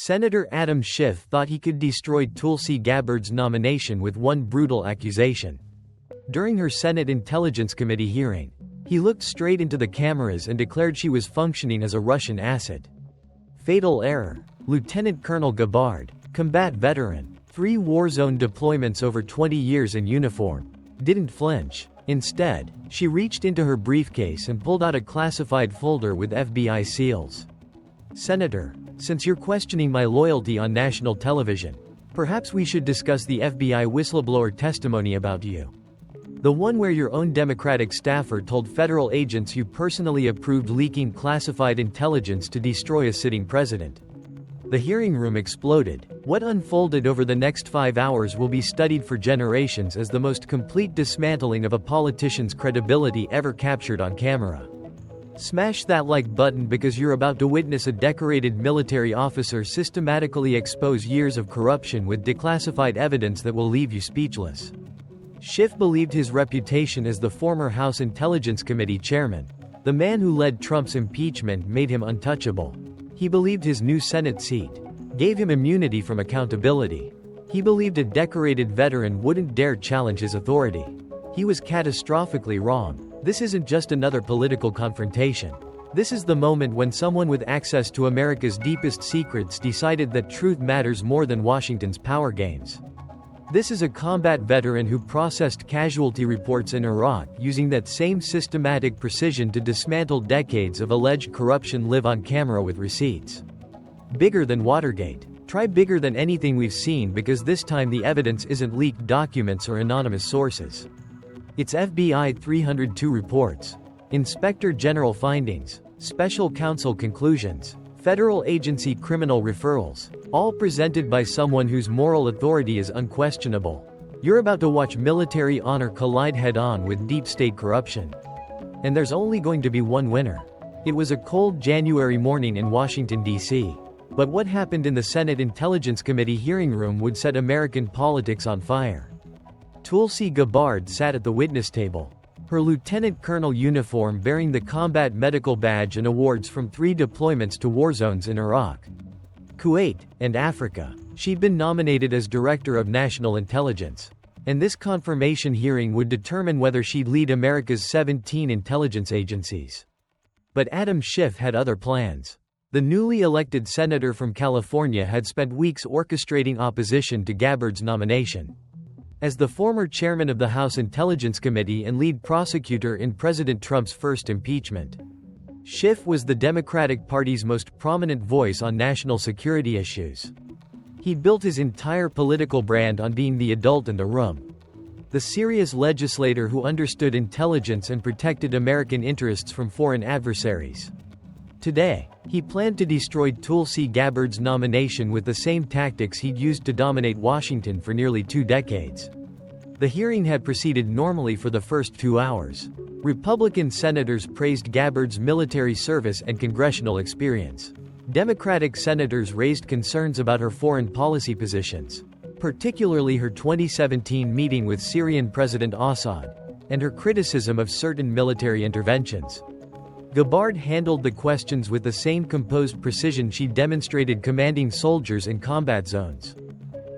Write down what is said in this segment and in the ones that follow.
Senator Adam Schiff thought he could destroy Tulsi Gabbard's nomination with one brutal accusation. During her Senate Intelligence Committee hearing, he looked straight into the cameras and declared she was functioning as a Russian asset. Fatal error. Lieutenant Colonel Gabbard, combat veteran, 3 war zone deployments over 20 years in uniform, didn't flinch. Instead, she reached into her briefcase and pulled out a classified folder with FBI seals. Senator, since you're questioning my loyalty on national television, perhaps we should discuss the FBI whistleblower testimony about you. The one where your own Democratic staffer told federal agents you personally approved leaking classified intelligence to destroy a sitting president. The hearing room exploded. What unfolded over the next 5 hours will be studied for generations as the most complete dismantling of a politician's credibility ever captured on camera. Smash that like button because you're about to witness a decorated military officer systematically expose years of corruption with declassified evidence that will leave you speechless. Schiff believed his reputation as the former House Intelligence Committee chairman, the man who led Trump's impeachment, made him untouchable. He believed his new Senate seat gave him immunity from accountability. He believed a decorated veteran wouldn't dare challenge his authority. He was catastrophically wrong. This isn't just another political confrontation. This is the moment when someone with access to America's deepest secrets decided that truth matters more than Washington's power games. This is a combat veteran who processed casualty reports in Iraq using that same systematic precision to dismantle decades of alleged corruption live on camera with receipts. Bigger than Watergate. Try bigger than anything we've seen, because this time the evidence isn't leaked documents or anonymous sources. It's FBI 302 reports, Inspector General findings, Special Counsel conclusions, federal agency criminal referrals, all presented by someone whose moral authority is unquestionable. You're about to watch military honor collide head-on with deep state corruption. And there's only going to be one winner. It was a cold January morning in Washington, D.C. But what happened in the Senate Intelligence Committee hearing room would set American politics on fire. Tulsi Gabbard sat at the witness table, her lieutenant colonel uniform bearing the combat medical badge and awards from 3 deployments to war zones in Iraq, Kuwait, and Africa. She'd been nominated as Director of National Intelligence. And this confirmation hearing would determine whether she'd lead America's 17 intelligence agencies. But Adam Schiff had other plans. The newly elected senator from California had spent weeks orchestrating opposition to Gabbard's nomination. As the former chairman of the House Intelligence Committee and lead prosecutor in President Trump's first impeachment, Schiff was the Democratic Party's most prominent voice on national security issues. He'd built his entire political brand on being the adult in the room, the serious legislator who understood intelligence and protected American interests from foreign adversaries. Today, he planned to destroy Tulsi Gabbard's nomination with the same tactics he'd used to dominate Washington for nearly 2 decades. The hearing had proceeded normally for the first 2 hours. Republican senators praised Gabbard's military service and congressional experience. Democratic senators raised concerns about her foreign policy positions, particularly her 2017 meeting with Syrian President Assad, and her criticism of certain military interventions. Gabbard handled the questions with the same composed precision she demonstrated commanding soldiers in combat zones.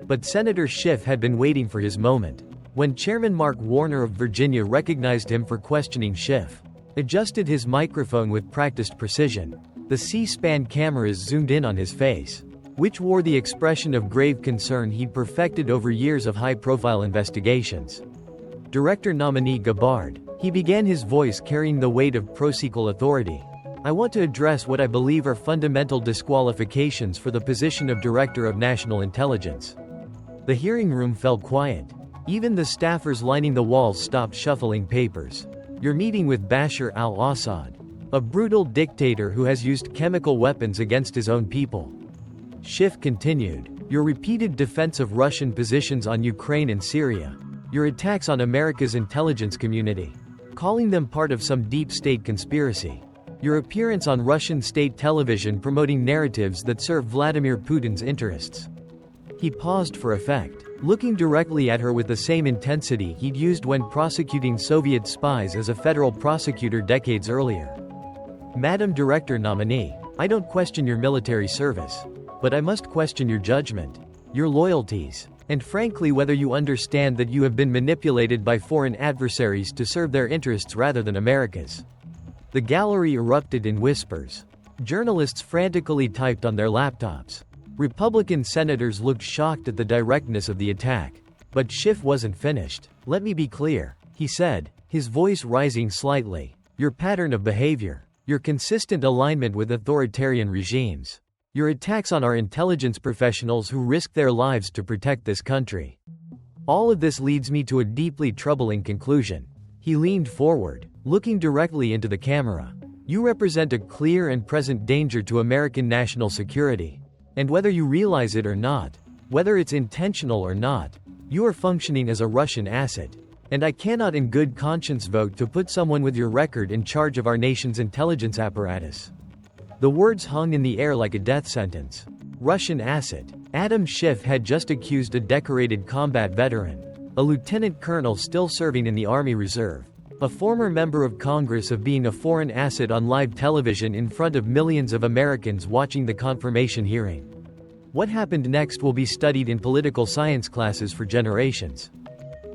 But Senator Schiff had been waiting for his moment. When Chairman Mark Warner of Virginia recognized him for questioning Schiff, adjusted his microphone with practiced precision, the C-SPAN cameras zoomed in on his face, which wore the expression of grave concern he'd perfected over years of high-profile investigations. Director nominee Gabbard, he began, his voice carrying the weight of prosecutorial authority. I want to address what I believe are fundamental disqualifications for the position of Director of National Intelligence. The hearing room fell quiet. Even the staffers lining the walls stopped shuffling papers. You're meeting with Bashar al-Assad, a brutal dictator who has used chemical weapons against his own people. Schiff continued, your repeated defense of Russian positions on Ukraine and Syria, your attacks on America's intelligence community, calling them part of some deep state conspiracy, your appearance on Russian state television promoting narratives that serve Vladimir Putin's interests. He paused for effect, looking directly at her with the same intensity he'd used when prosecuting Soviet spies as a federal prosecutor decades earlier. Madam Director nominee, I don't question your military service. But I must question your judgment, your loyalties, and frankly whether you understand that you have been manipulated by foreign adversaries to serve their interests rather than America's." The gallery erupted in whispers. Journalists frantically typed on their laptops. Republican senators looked shocked at the directness of the attack. But Schiff wasn't finished. "Let me be clear," he said, his voice rising slightly. "Your pattern of behavior, your consistent alignment with authoritarian regimes, your attacks on our intelligence professionals who risk their lives to protect this country. All of this leads me to a deeply troubling conclusion." He leaned forward, looking directly into the camera. "You represent a clear and present danger to American national security. And whether you realize it or not, whether it's intentional or not, you are functioning as a Russian asset. And I cannot in good conscience vote to put someone with your record in charge of our nation's intelligence apparatus." The words hung in the air like a death sentence. Russian asset. Adam Schiff had just accused a decorated combat veteran, a lieutenant colonel still serving in the Army Reserve, a former member of Congress, of being a foreign asset on live television in front of millions of Americans watching the confirmation hearing. What happened next will be studied in political science classes for generations.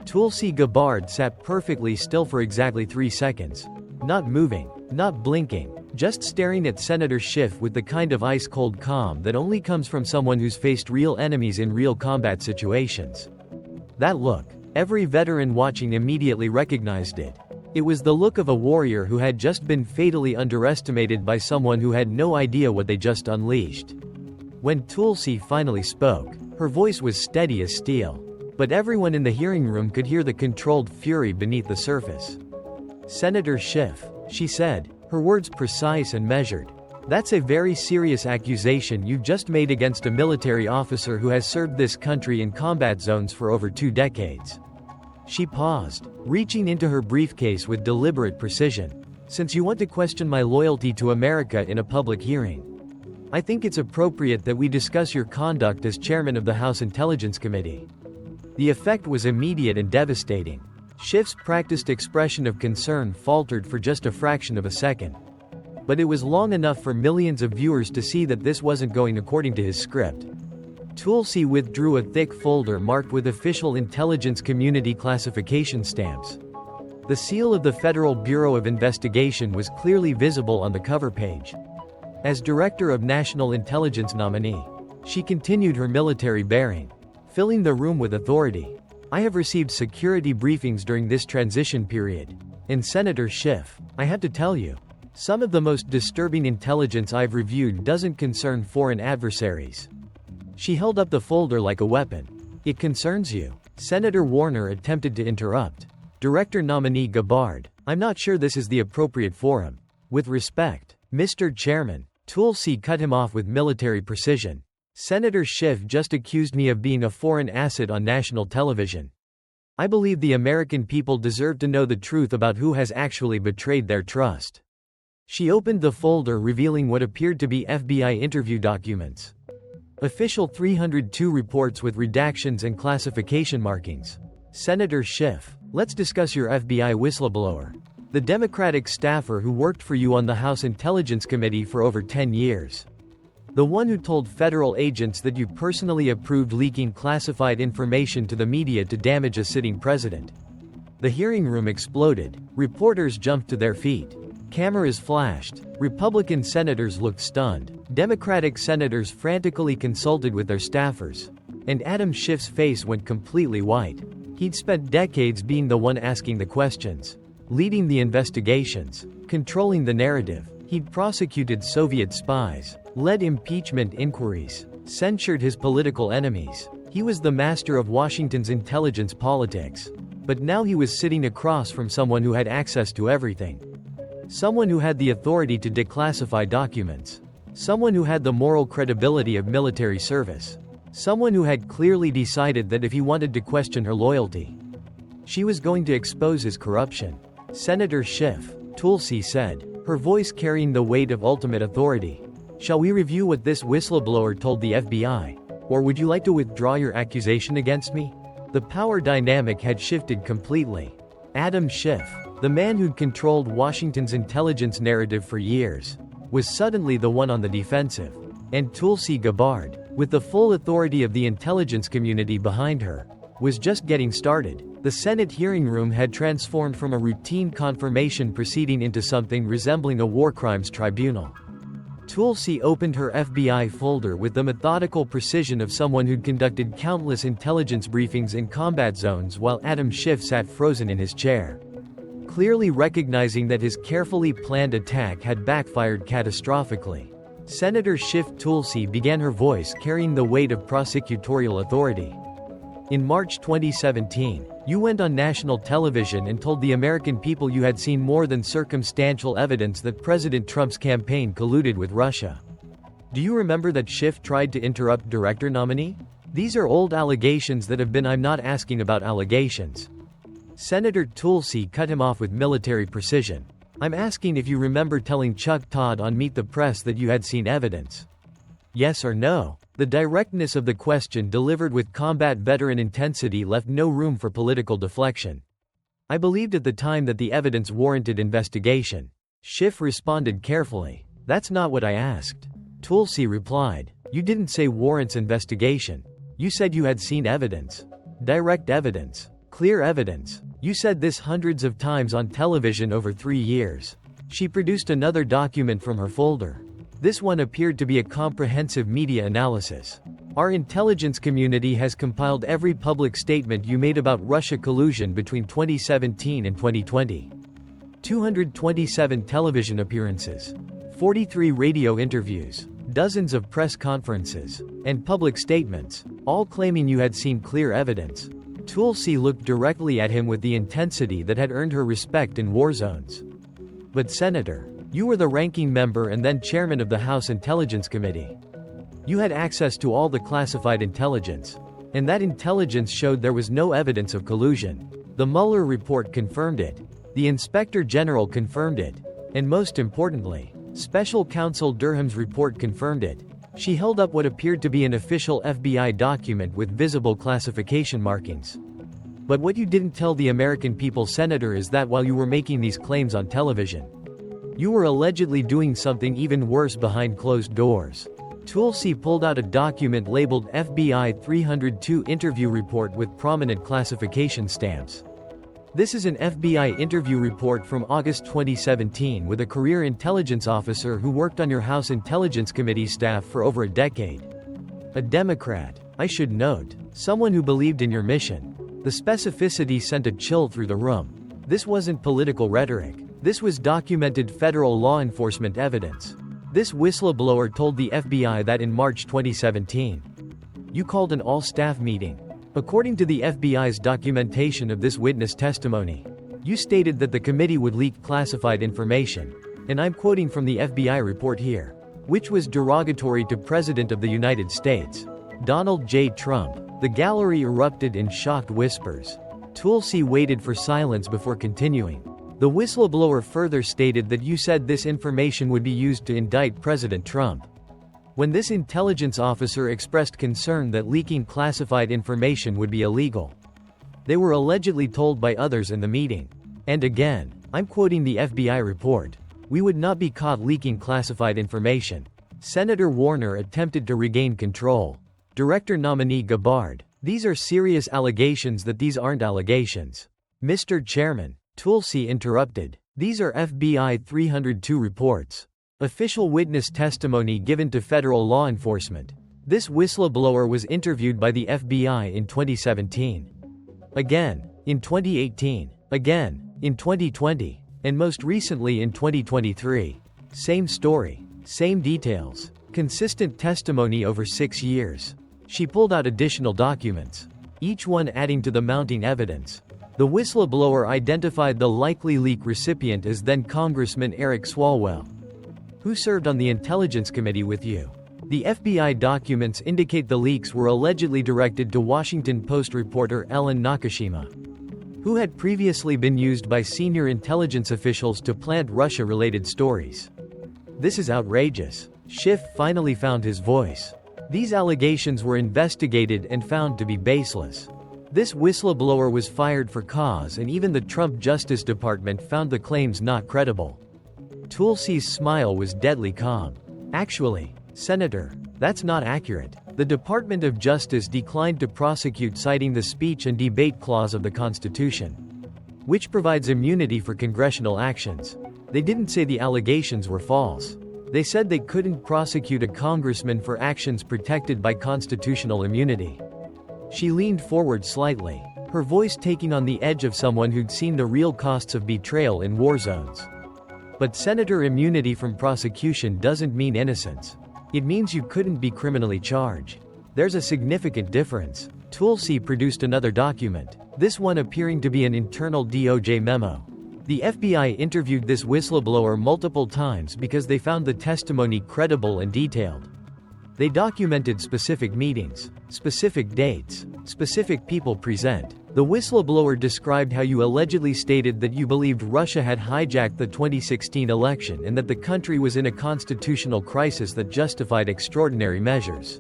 Tulsi Gabbard sat perfectly still for exactly 3 seconds. Not moving, not blinking, just staring at Senator Schiff with the kind of ice-cold calm that only comes from someone who's faced real enemies in real combat situations. That look, every veteran watching immediately recognized it. It was the look of a warrior who had just been fatally underestimated by someone who had no idea what they just unleashed. When Tulsi finally spoke, her voice was steady as steel. But everyone in the hearing room could hear the controlled fury beneath the surface. "Senator Schiff," she said, her words precise and measured. "That's a very serious accusation you've just made against a military officer who has served this country in combat zones for over 2 decades. She paused, reaching into her briefcase with deliberate precision. "Since you want to question my loyalty to America in a public hearing, I think it's appropriate that we discuss your conduct as chairman of the House Intelligence Committee." The effect was immediate and devastating. Schiff's practiced expression of concern faltered for just a fraction of a second. But it was long enough for millions of viewers to see that this wasn't going according to his script. Tulsi withdrew a thick folder marked with official intelligence community classification stamps. The seal of the Federal Bureau of Investigation was clearly visible on the cover page. As Director of National Intelligence nominee, she continued her military bearing, filling the room with authority. "I have received security briefings during this transition period. And Senator Schiff, I have to tell you, some of the most disturbing intelligence I've reviewed doesn't concern foreign adversaries." She held up the folder like a weapon. "It concerns you." Senator Warner attempted to interrupt. "Director nominee Gabbard, I'm not sure this is the appropriate forum. With respect, Mr. Chairman." Tulsi cut him off with military precision. "Senator Schiff just accused me of being a foreign asset on national television. I believe the American people deserve to know the truth about who has actually betrayed their trust." She opened the folder, revealing what appeared to be FBI interview documents. Official 302 reports with redactions and classification markings. "Senator Schiff, let's discuss your FBI whistleblower. The Democratic staffer who worked for you on the House Intelligence Committee for over 10 years. The one who told federal agents that you personally approved leaking classified information to the media to damage a sitting president." The hearing room exploded. Reporters jumped to their feet. Cameras flashed. Republican senators looked stunned. Democratic senators frantically consulted with their staffers. And Adam Schiff's face went completely white. He'd spent decades being the one asking the questions, leading the investigations, controlling the narrative. He'd prosecuted Soviet spies, led impeachment inquiries, censured his political enemies. He was the master of Washington's intelligence politics. But now he was sitting across from someone who had access to everything. Someone who had the authority to declassify documents. Someone who had the moral credibility of military service. Someone who had clearly decided that if he wanted to question her loyalty, she was going to expose his corruption. "Senator Schiff," Tulsi said, her voice carrying the weight of ultimate authority, "shall we review what this whistleblower told the FBI? Or would you like to withdraw your accusation against me?" The power dynamic had shifted completely. Adam Schiff, the man who'd controlled Washington's intelligence narrative for years, was suddenly the one on the defensive. And Tulsi Gabbard, with the full authority of the intelligence community behind her, was just getting started. The Senate hearing room had transformed from a routine confirmation proceeding into something resembling a war crimes tribunal. Tulsi opened her FBI folder with the methodical precision of someone who'd conducted countless intelligence briefings in combat zones while Schiff sat frozen in his chair. Clearly recognizing that his carefully planned attack had backfired catastrophically, Senator Schiff Tulsi began her voice carrying the weight of prosecutorial authority. In March 2017, you went on national television and told the American people you had seen more than circumstantial evidence that President Trump's campaign colluded with Russia. Do you remember that Schiff tried to interrupt director nominee? These are old allegations that have been I'm not asking about allegations. Senator Tulsi cut him off with military precision. I'm asking if you remember telling Chuck Todd on Meet the Press that you had seen evidence. Yes or no? The directness of the question delivered with combat veteran intensity left no room for political deflection. I believed at the time that the evidence warranted investigation. Schiff responded carefully. That's not what I asked. Tulsi replied. You didn't say warrants investigation. You said you had seen evidence. Direct evidence. Clear evidence. You said this hundreds of times on television over 3 years. She produced another document from her folder. This one appeared to be a comprehensive media analysis. Our intelligence community has compiled every public statement you made about Russia collusion between 2017 and 2020. 227 television appearances, 43 radio interviews, dozens of press conferences, and public statements, all claiming you had seen clear evidence. Tulsi looked directly at him with the intensity that had earned her respect in war zones. But Senator, you were the ranking member and then chairman of the House Intelligence Committee. You had access to all the classified intelligence. And that intelligence showed there was no evidence of collusion. The Mueller report confirmed it. The Inspector General confirmed it. And most importantly, Special Counsel Durham's report confirmed it. She held up what appeared to be an official FBI document with visible classification markings. But what you didn't tell the American people, Senator, is that while you were making these claims on television, you were allegedly doing something even worse behind closed doors. Tulsi pulled out a document labeled FBI 302 interview report with prominent classification stamps. This is an FBI interview report from August 2017 with a career intelligence officer who worked on your House Intelligence Committee staff for over a decade. A Democrat, I should note, someone who believed in your mission. The specificity sent a chill through the room. This wasn't political rhetoric. This was documented federal law enforcement evidence. This whistleblower told the FBI that in March 2017, you called an all-staff meeting. According to the FBI's documentation of this witness testimony, you stated that the committee would leak classified information, and I'm quoting from the FBI report here, which was derogatory to President of the United States, Donald J. Trump. The gallery erupted in shocked whispers. Tulsi waited for silence before continuing. The whistleblower further stated that you said this information would be used to indict President Trump. When this intelligence officer expressed concern that leaking classified information would be illegal, they were allegedly told by others in the meeting. And again, I'm quoting the FBI report, we would not be caught leaking classified information. Senator Warner attempted to regain control. Director nominee Gabbard, these are serious allegations that these aren't allegations. Mr. Chairman, Tulsi interrupted. These are FBI 302 reports. Official witness testimony given to federal law enforcement. This whistleblower was interviewed by the FBI in 2017. Again, in 2018. Again, in 2020. And most recently in 2023. Same story. Same details. Consistent testimony over 6 years. She pulled out additional documents, each one adding to the mounting evidence. The whistleblower identified the likely leak recipient as then Congressman Eric Swalwell, who served on the Intelligence Committee with you. The FBI documents indicate the leaks were allegedly directed to Washington Post reporter Ellen Nakashima, who had previously been used by senior intelligence officials to plant Russia-related stories. This is outrageous. Schiff finally found his voice. These allegations were investigated and found to be baseless. This whistleblower was fired for cause, and even the Trump Justice Department found the claims not credible. Tulsi's smile was deadly calm. Actually, Senator, That's not accurate. The Department of Justice declined to prosecute, citing the speech and debate clause of the Constitution, which provides immunity for congressional actions. They didn't say the allegations were false. They said they couldn't prosecute a congressman for actions protected by constitutional immunity. She leaned forward slightly, her voice taking on the edge of someone who'd seen the real costs of betrayal in war zones. But senator immunity from prosecution doesn't mean innocence. It means you couldn't be criminally charged. There's a significant difference. Tulsi produced another document, this one appearing to be an internal DOJ memo. The FBI interviewed this whistleblower multiple times because they found the testimony credible and detailed. They documented specific meetings, specific dates, specific people present. The whistleblower described how you allegedly stated that you believed Russia had hijacked the 2016 election and that the country was in a constitutional crisis that justified extraordinary measures.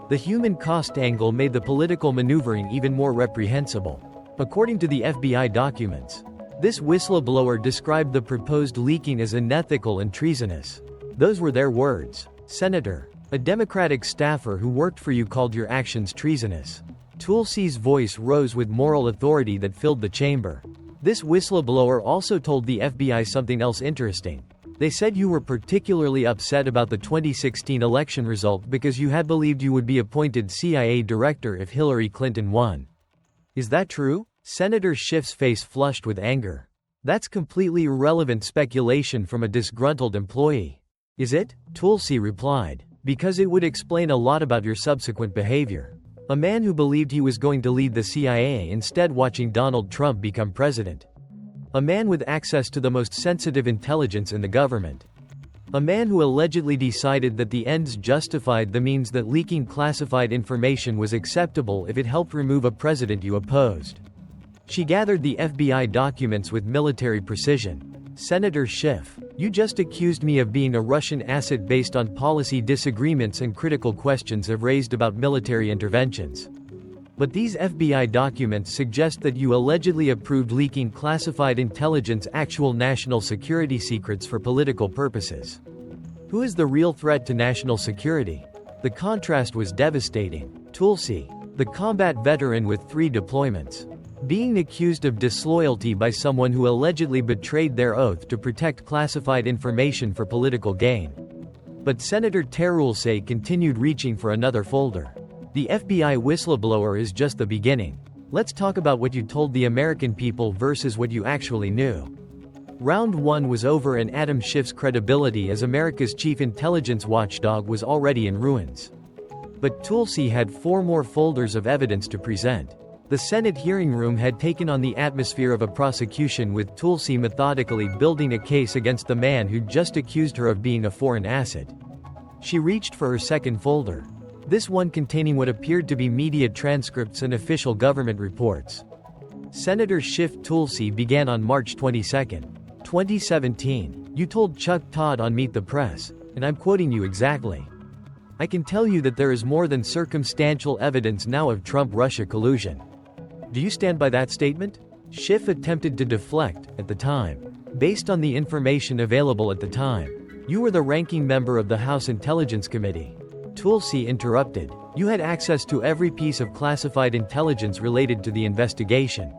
The human cost angle made the political maneuvering even more reprehensible. According to the FBI documents, this whistleblower described the proposed leaking as unethical and treasonous. Those were their words. Senator, a Democratic staffer who worked for you called your actions treasonous. Tulsi's voice rose with moral authority that filled the chamber. This whistleblower also told the FBI something else interesting. They said you were particularly upset about the 2016 election result because you had believed you would be appointed CIA director if Hillary Clinton won. Is that true? Senator Schiff's face flushed with anger. That's completely irrelevant speculation from a disgruntled employee. Is it? Tulsi replied. Because it would explain a lot about your subsequent behavior. A man who believed he was going to lead the CIA instead watching Donald Trump become president. A man with access to the most sensitive intelligence in the government. A man who allegedly decided that the ends justified the means, that leaking classified information was acceptable if it helped remove a president you opposed. She gathered the FBI documents with military precision. Senator Schiff, you just accused me of being a Russian asset based on policy disagreements and critical questions I've raised about military interventions. But these FBI documents suggest that you allegedly approved leaking classified intelligence, actual national security secrets, for political purposes. Who is the real threat to national security? The contrast was devastating. Tulsi, the combat veteran with 3 deployments, being accused of disloyalty by someone who allegedly betrayed their oath to protect classified information for political gain. But Senator Tulsi continued reaching for another folder. The FBI whistleblower is just the beginning. Let's talk about what you told the American people versus what you actually knew. Round 1 was over and Adam Schiff's credibility as America's chief intelligence watchdog was already in ruins. But Tulsi had 4 more folders of evidence to present. The Senate hearing room had taken on the atmosphere of a prosecution, with Tulsi methodically building a case against the man who'd just accused her of being a foreign asset. She reached for her second folder. This one containing what appeared to be media transcripts and official government reports. Senator Schiff. Tulsi began on March 22, 2017. You told Chuck Todd on Meet the Press, and I'm quoting you exactly. I can tell you that there is more than circumstantial evidence now of Trump-Russia collusion. Do you stand by that statement? Schiff attempted to deflect. At the time, based on the information available at the time, you were the ranking member of the House Intelligence Committee. Tulsi interrupted. You had access to every piece of classified intelligence related to the investigation.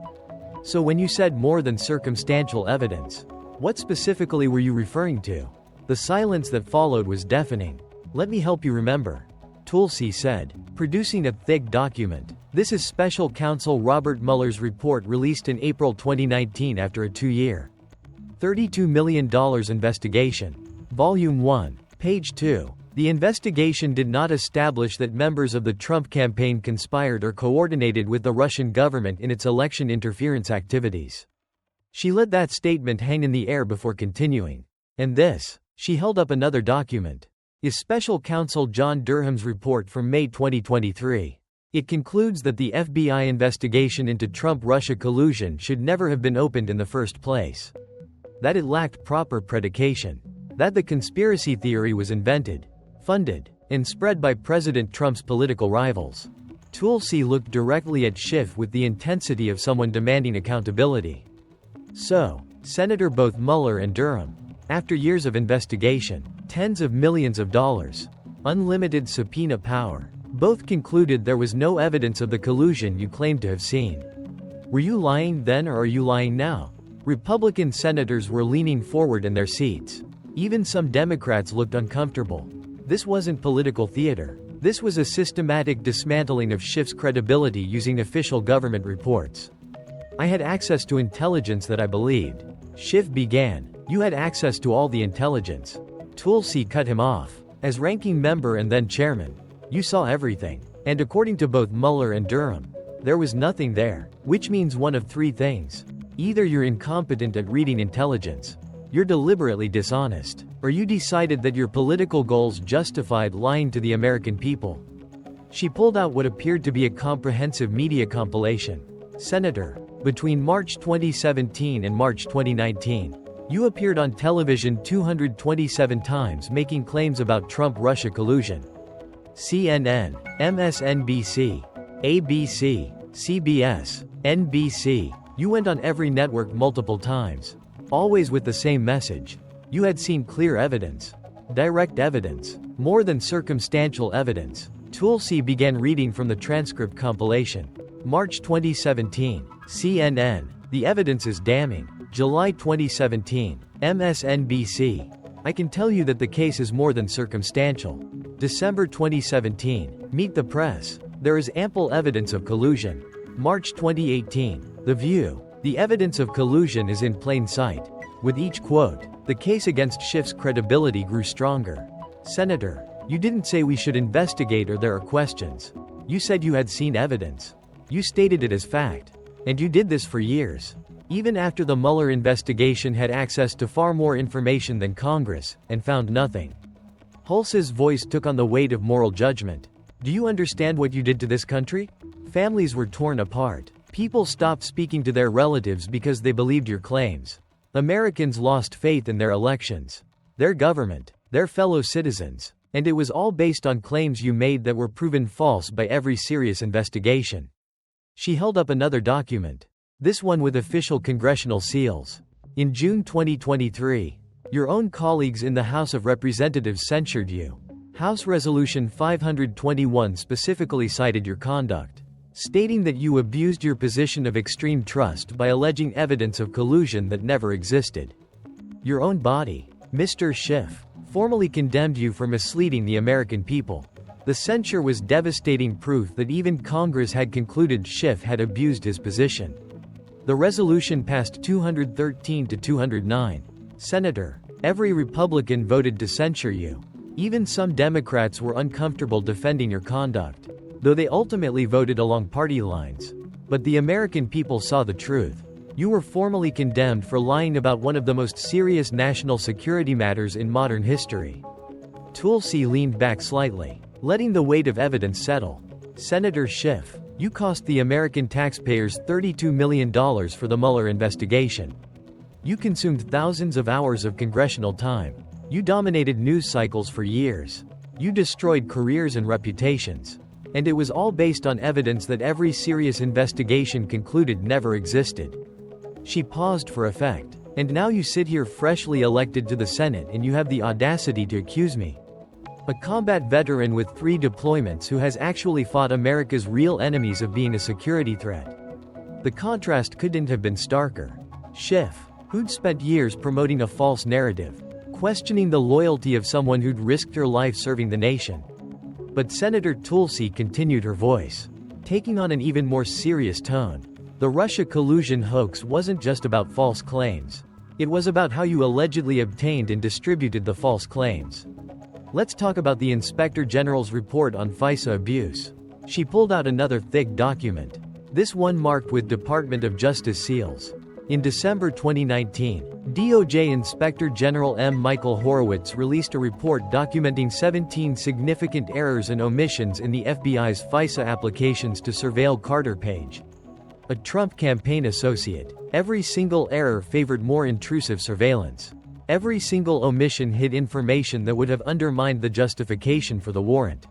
So when you said more than circumstantial evidence, what specifically were you referring to? The silence that followed was deafening. Let me help you remember, Tulsi said, producing a thick document. This is Special Counsel Robert Mueller's report released in April 2019 after a 2-year, $32 million investigation. Volume 1, page 2. The investigation did not establish that members of the Trump campaign conspired or coordinated with the Russian government in its election interference activities. She let that statement hang in the air before continuing. And this, she held up another document, is Special Counsel John Durham's report from May 2023. It concludes that the FBI investigation into Trump-Russia collusion should never have been opened in the first place. That it lacked proper predication. That the conspiracy theory was invented, funded, and spread by President Trump's political rivals. Tulsi looked directly at Schiff with the intensity of someone demanding accountability. So, Senator, both Mueller and Durham, after years of investigation, tens of millions of dollars, unlimited subpoena power. Both concluded there was no evidence of the collusion you claimed to have seen. Were you lying then, or are you lying now? Republican senators were leaning forward in their seats. Even some Democrats looked uncomfortable. This wasn't political theater. This was a systematic dismantling of Schiff's credibility using official government reports. I had access to intelligence that I believed. Schiff began. You had access to all the intelligence. Tulsi cut him off. As ranking member and then chairman, you saw everything. And according to both Mueller and Durham, there was nothing there, which means one of three things. Either you're incompetent at reading intelligence, you're deliberately dishonest, or you decided that your political goals justified lying to the American people. She pulled out what appeared to be a comprehensive media compilation. Senator, between March 2017 and March 2019, you appeared on television 227 times making claims about Trump-Russia collusion. CNN, MSNBC, ABC, CBS, NBC. You went on every network multiple times. Always with the same message. You had seen clear evidence. Direct evidence. More than circumstantial evidence. Tulsi began reading from the transcript compilation. March 2017. CNN. The evidence is damning. July 2017. MSNBC. I can tell you that the case is more than circumstantial. December 2017. Meet the Press. There is ample evidence of collusion. March 2018. The View. The evidence of collusion is in plain sight. With each quote, the case against Schiff's credibility grew stronger. Senator, you didn't say we should investigate or there are questions. You said you had seen evidence. You stated it as fact. And you did this for years. Even after the Mueller investigation had access to far more information than Congress, and found nothing. Hulse's voice took on the weight of moral judgment. Do you understand what you did to this country? Families were torn apart. People stopped speaking to their relatives because they believed your claims. Americans lost faith in their elections, their government, their fellow citizens. And it was all based on claims you made that were proven false by every serious investigation. She held up another document. This one with official congressional seals. In June 2023, your own colleagues in the House of Representatives censured you. House Resolution 521 specifically cited your conduct, stating that you abused your position of extreme trust by alleging evidence of collusion that never existed. Your own body, Mr. Schiff, formally condemned you for misleading the American people. The censure was devastating proof that even Congress had concluded Schiff had abused his position. The resolution passed 213 to 209. Senator, every Republican voted to censure you. Even some Democrats were uncomfortable defending your conduct, though they ultimately voted along party lines. But the American people saw the truth. You were formally condemned for lying about one of the most serious national security matters in modern history. Tulsi leaned back slightly, letting the weight of evidence settle. Senator Schiff, you cost the American taxpayers $32 million for the Mueller investigation. You consumed thousands of hours of congressional time. You dominated news cycles for years. You destroyed careers and reputations. And it was all based on evidence that every serious investigation concluded never existed. She paused for effect. And now you sit here freshly elected to the Senate and you have the audacity to accuse me. A combat veteran with 3 deployments who has actually fought America's real enemies of being a security threat. The contrast couldn't have been starker. Schiff, who'd spent years promoting a false narrative, questioning the loyalty of someone who'd risked her life serving the nation. But Senator Tulsi continued her voice, taking on an even more serious tone. The Russia collusion hoax wasn't just about false claims. It was about how you allegedly obtained and distributed the false claims. Let's talk about the Inspector General's report on FISA abuse. She pulled out another thick document. This one marked with Department of Justice seals. In December 2019, DOJ Inspector General M. Michael Horowitz released a report documenting 17 significant errors and omissions in the FBI's FISA applications to surveil Carter Page, a Trump campaign associate. Every single error favored more intrusive surveillance. Every single omission hid information that would have undermined the justification for the warrant.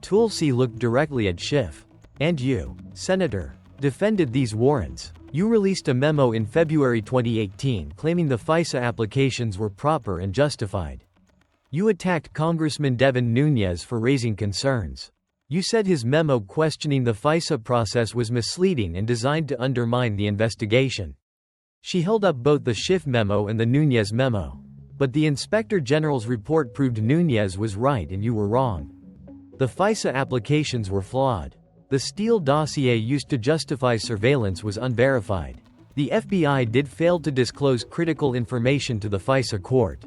Tulsi looked directly at Schiff. And you, Senator, defended these warrants. You released a memo in February 2018 claiming the FISA applications were proper and justified. You attacked Congressman Devin Nunes for raising concerns. You said his memo questioning the FISA process was misleading and designed to undermine the investigation. She held up both the Schiff memo and the Nunes memo. But the Inspector General's report proved Nunes was right and you were wrong. The FISA applications were flawed. The Steele dossier used to justify surveillance was unverified. The FBI did fail to disclose critical information to the FISA court.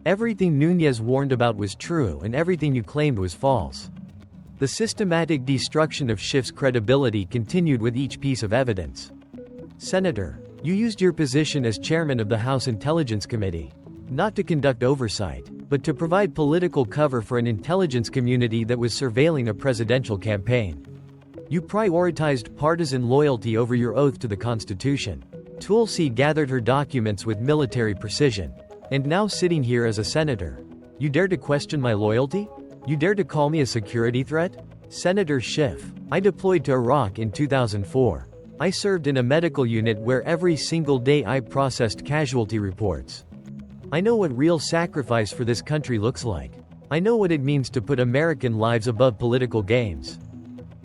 Everything Nunes warned about was true and everything you claimed was false. The systematic destruction of Schiff's credibility continued with each piece of evidence. Senator, you used your position as chairman of the House Intelligence Committee, not to conduct oversight, but to provide political cover for an intelligence community that was surveilling a presidential campaign. You prioritized partisan loyalty over your oath to the Constitution. Tulsi gathered her documents with military precision. And now sitting here as a senator, you dare to question my loyalty? You dare to call me a security threat? Senator Schiff, I deployed to Iraq in 2004. I served in a medical unit where every single day I processed casualty reports. I know what real sacrifice for this country looks like. I know what it means to put American lives above political games.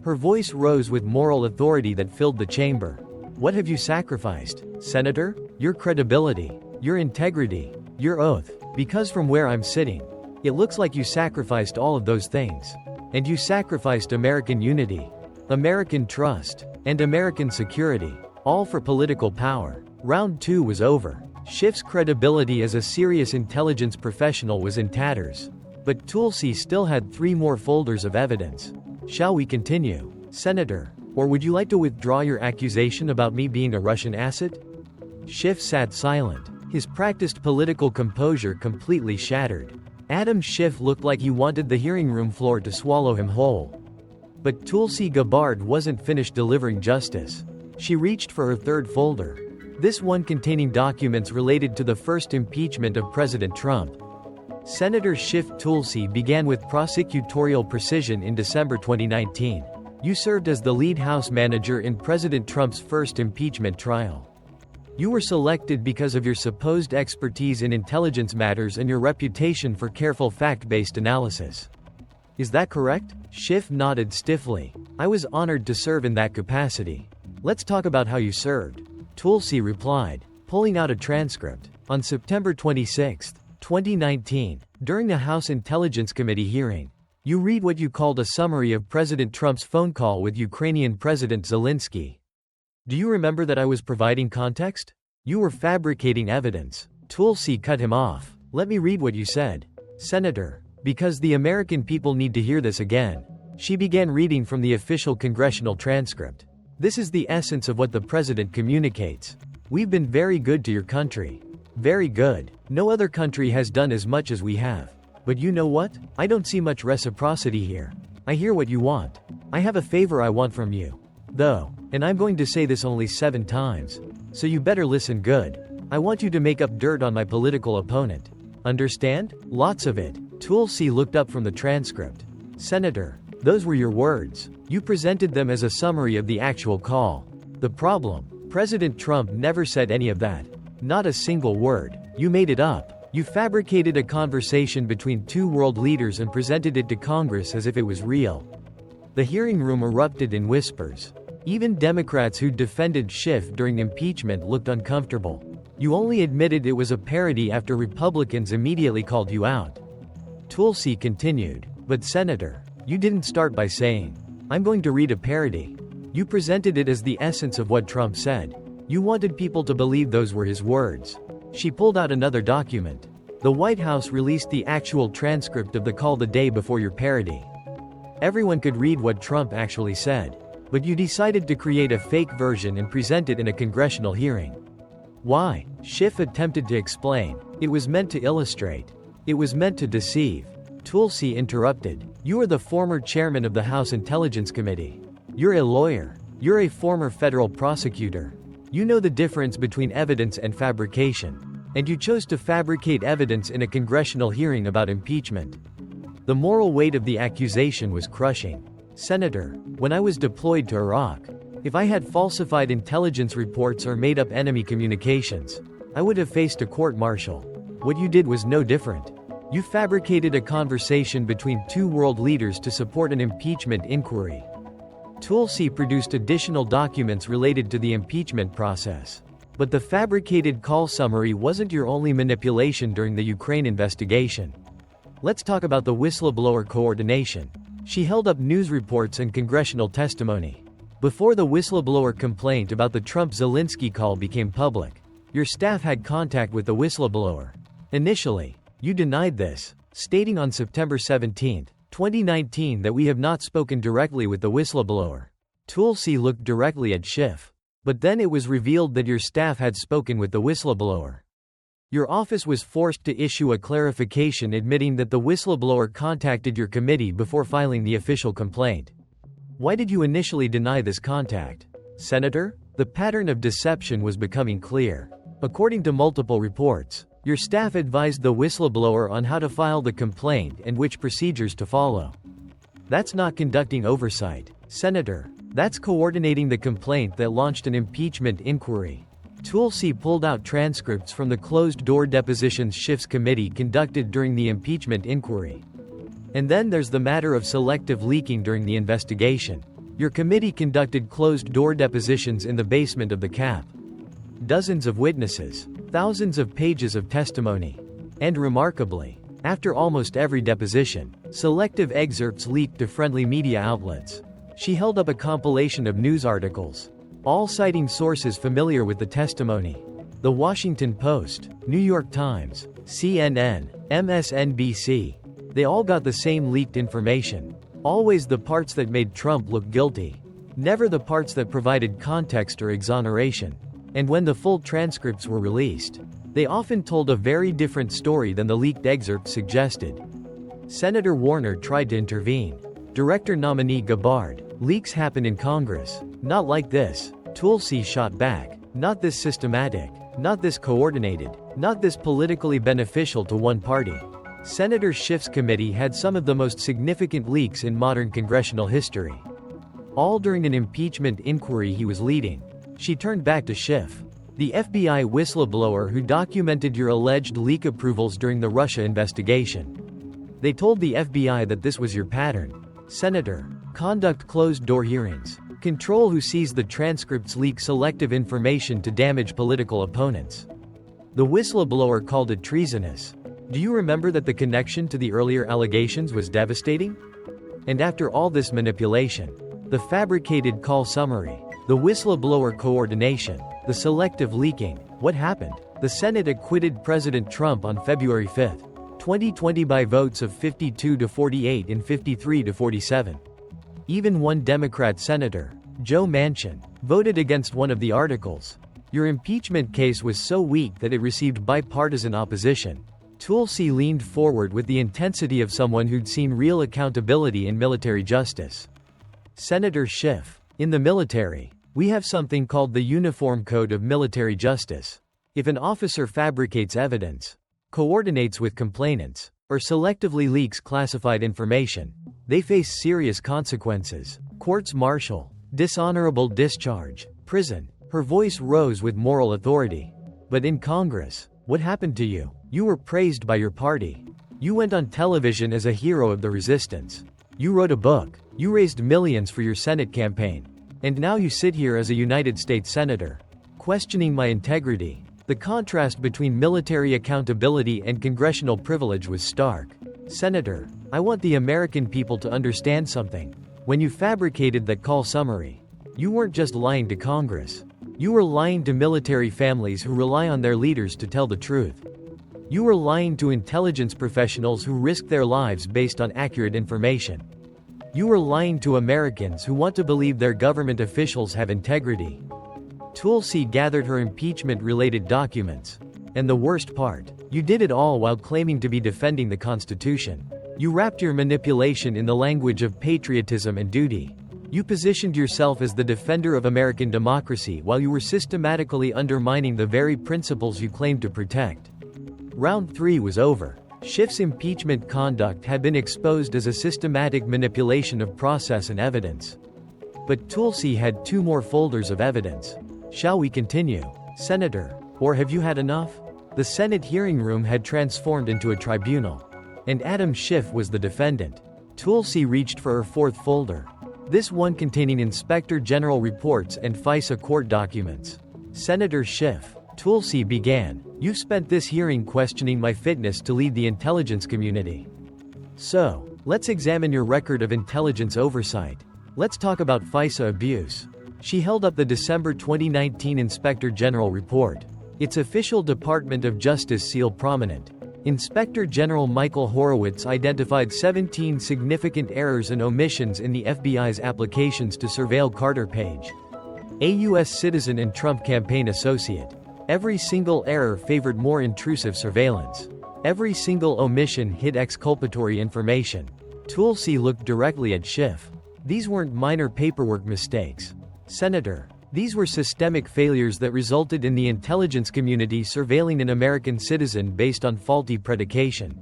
Her voice rose with moral authority that filled the chamber. What have you sacrificed, Senator? Your credibility, your integrity, your oath. Because from where I'm sitting, it looks like you sacrificed all of those things. And you sacrificed American unity, American trust, and American security, all for political power. Round 2 was over. Schiff's credibility as a serious intelligence professional was in tatters. But Tulsi still had 3 more folders of evidence. Shall we continue, Senator? Or would you like to withdraw your accusation about me being a Russian asset? Schiff sat silent, his practiced political composure completely shattered. Adam Schiff looked like he wanted the hearing room floor to swallow him whole. But Tulsi Gabbard wasn't finished delivering justice. She reached for her 3rd folder. This one containing documents related to the first impeachment of President Trump. Senator Schiff. Tulsi began with prosecutorial precision in December 2019. You served as the lead House manager in President Trump's first impeachment trial. You were selected because of your supposed expertise in intelligence matters and your reputation for careful fact-based analysis. Is that correct? Schiff nodded stiffly. I was honored to serve in that capacity. Let's talk about how you served. Tulsi replied, pulling out a transcript. On September 26, 2019, during the House Intelligence Committee hearing, you read what you called a summary of President Trump's phone call with Ukrainian President Zelensky. Do you remember that I was providing context? You were fabricating evidence. Tulsi cut him off. Let me read what you said. Senator, because the American people need to hear this again. She began reading from the official congressional transcript. This is the essence of what the president communicates. We've been very good to your country. Very good. No other country has done as much as we have. But you know what? I don't see much reciprocity here. I hear what you want. I have a favor I want from you. Though, and I'm going to say this only 7 times. So you better listen good. I want you to make up dirt on my political opponent. Understand? Lots of it. Tulsi looked up from the transcript. Senator, those were your words. You presented them as a summary of the actual call. The problem, President Trump never said any of that. Not a single word. You made it up. You fabricated a conversation between 2 world leaders and presented it to Congress as if it was real. The hearing room erupted in whispers. Even Democrats who defended Schiff during impeachment looked uncomfortable. You only admitted it was a parody after Republicans immediately called you out. Tulsi continued, but Senator, you didn't start by saying, I'm going to read a parody. You presented it as the essence of what Trump said. You wanted people to believe those were his words. She pulled out another document. The White House released the actual transcript of the call the day before your parody. Everyone could read what Trump actually said. But you decided to create a fake version and present it in a congressional hearing. Why? Schiff attempted to explain. It was meant to illustrate. It was meant to deceive. Tulsi interrupted. You are the former chairman of the House Intelligence Committee. You're a lawyer. You're a former federal prosecutor. You know the difference between evidence and fabrication. And you chose to fabricate evidence in a congressional hearing about impeachment. The moral weight of the accusation was crushing. Senator, when I was deployed to Iraq, if I had falsified intelligence reports or made up enemy communications, I would have faced a court-martial. What you did was no different. You fabricated a conversation between two world leaders to support an impeachment inquiry. Tulsi produced additional documents related to the impeachment process. But the fabricated call summary wasn't your only manipulation during the Ukraine investigation. Let's talk about the whistleblower coordination. She held up news reports and congressional testimony. Before the whistleblower complaint about the Trump-Zelensky call became public, your staff had contact with the whistleblower. Initially, you denied this, stating on September 17, 2019 that we have not spoken directly with the whistleblower. Tulsi looked directly at Schiff. But then it was revealed that your staff had spoken with the whistleblower. Your office was forced to issue a clarification admitting that the whistleblower contacted your committee before filing the official complaint. Why did you initially deny this contact? Senator, the pattern of deception was becoming clear. According to multiple reports, your staff advised the whistleblower on how to file the complaint and which procedures to follow. That's not conducting oversight, Senator. That's coordinating the complaint that launched an impeachment inquiry. Tulsi pulled out transcripts from the closed-door depositions Schiff's committee conducted during the impeachment inquiry. And then there's the matter of selective leaking during the investigation. Your committee conducted closed-door depositions in the basement of the CAP. Dozens of witnesses, thousands of pages of testimony. And remarkably, after almost every deposition, selective excerpts leaked to friendly media outlets. She held up a compilation of news articles, all citing sources familiar with the testimony. The Washington Post, New York Times, CNN, MSNBC. They all got the same leaked information. Always the parts that made Trump look guilty. Never the parts that provided context or exoneration. And when the full transcripts were released, they often told a very different story than the leaked excerpts suggested. Senator Warner tried to intervene. Director nominee Gabbard, leaks happen in Congress. Not like this. Tulsi shot back. Not this systematic. Not this coordinated. Not this politically beneficial to one party. Senator Schiff's committee had some of the most significant leaks in modern congressional history. All during an impeachment inquiry he was leading. She turned back to Schiff, the FBI whistleblower who documented your alleged leak approvals during the Russia investigation. They told the FBI that this was your pattern. Senator, conduct closed-door hearings. Control who sees the transcripts, leak selective information to damage political opponents. The whistleblower called it treasonous. Do you remember that the connection to the earlier allegations was devastating? And after all this manipulation, the fabricated call summary, the whistleblower coordination, the selective leaking, what happened? The Senate acquitted President Trump on February 5, 2020 by votes of 52 to 48 and 53 to 47. Even one Democrat senator, Joe Manchin, voted against one of the articles. Your impeachment case was so weak that it received bipartisan opposition. Tulsi leaned forward with the intensity of someone who'd seen real accountability in military justice. Senator Schiff, in the military, we have something called the Uniform Code of Military Justice. If an officer fabricates evidence, coordinates with complainants, or selectively leaks classified information, they face serious consequences. Courts-martial, dishonorable discharge, prison. Her voice rose with moral authority. But in Congress, what happened to you? You were praised by your party. You went on television as a hero of the resistance. You wrote a book. You raised millions for your Senate campaign. And now you sit here as a United States Senator, questioning my integrity. The contrast between military accountability and congressional privilege was stark. Senator, I want the American people to understand something. When you fabricated that call summary, you weren't just lying to Congress. You were lying to military families who rely on their leaders to tell the truth. You were lying to intelligence professionals who risk their lives based on accurate information. You were lying to Americans who want to believe their government officials have integrity. Tulsi gathered her impeachment-related documents. And the worst part, you did it all while claiming to be defending the Constitution. You wrapped your manipulation in the language of patriotism and duty. You positioned yourself as the defender of American democracy while you were systematically undermining the very principles you claimed to protect. Round 3 was over. Schiff's impeachment conduct had been exposed as a systematic manipulation of process and evidence. But Tulsi had 2 more folders of evidence. Shall we continue, Senator? Or have you had enough? The Senate hearing room had transformed into a tribunal. and Adam Schiff was the defendant. Tulsi reached for her fourth folder. This one containing Inspector General reports and FISA court documents. Senator Schiff. Tulsi began, "You've spent this hearing questioning my fitness to lead the intelligence community. So, let's examine your record of intelligence oversight. Let's talk about FISA abuse." She held up the December 2019 Inspector General report. Its official Department of Justice seal prominent. Inspector General Michael Horowitz identified 17 significant errors and omissions in the FBI's applications to surveil Carter Page, a U.S. citizen and Trump campaign associate. Every single error favored more intrusive surveillance. Every single omission hid exculpatory information. Tulsi looked directly at Schiff. These weren't minor paperwork mistakes, Senator. These were systemic failures that resulted in the intelligence community surveilling an American citizen based on faulty predication.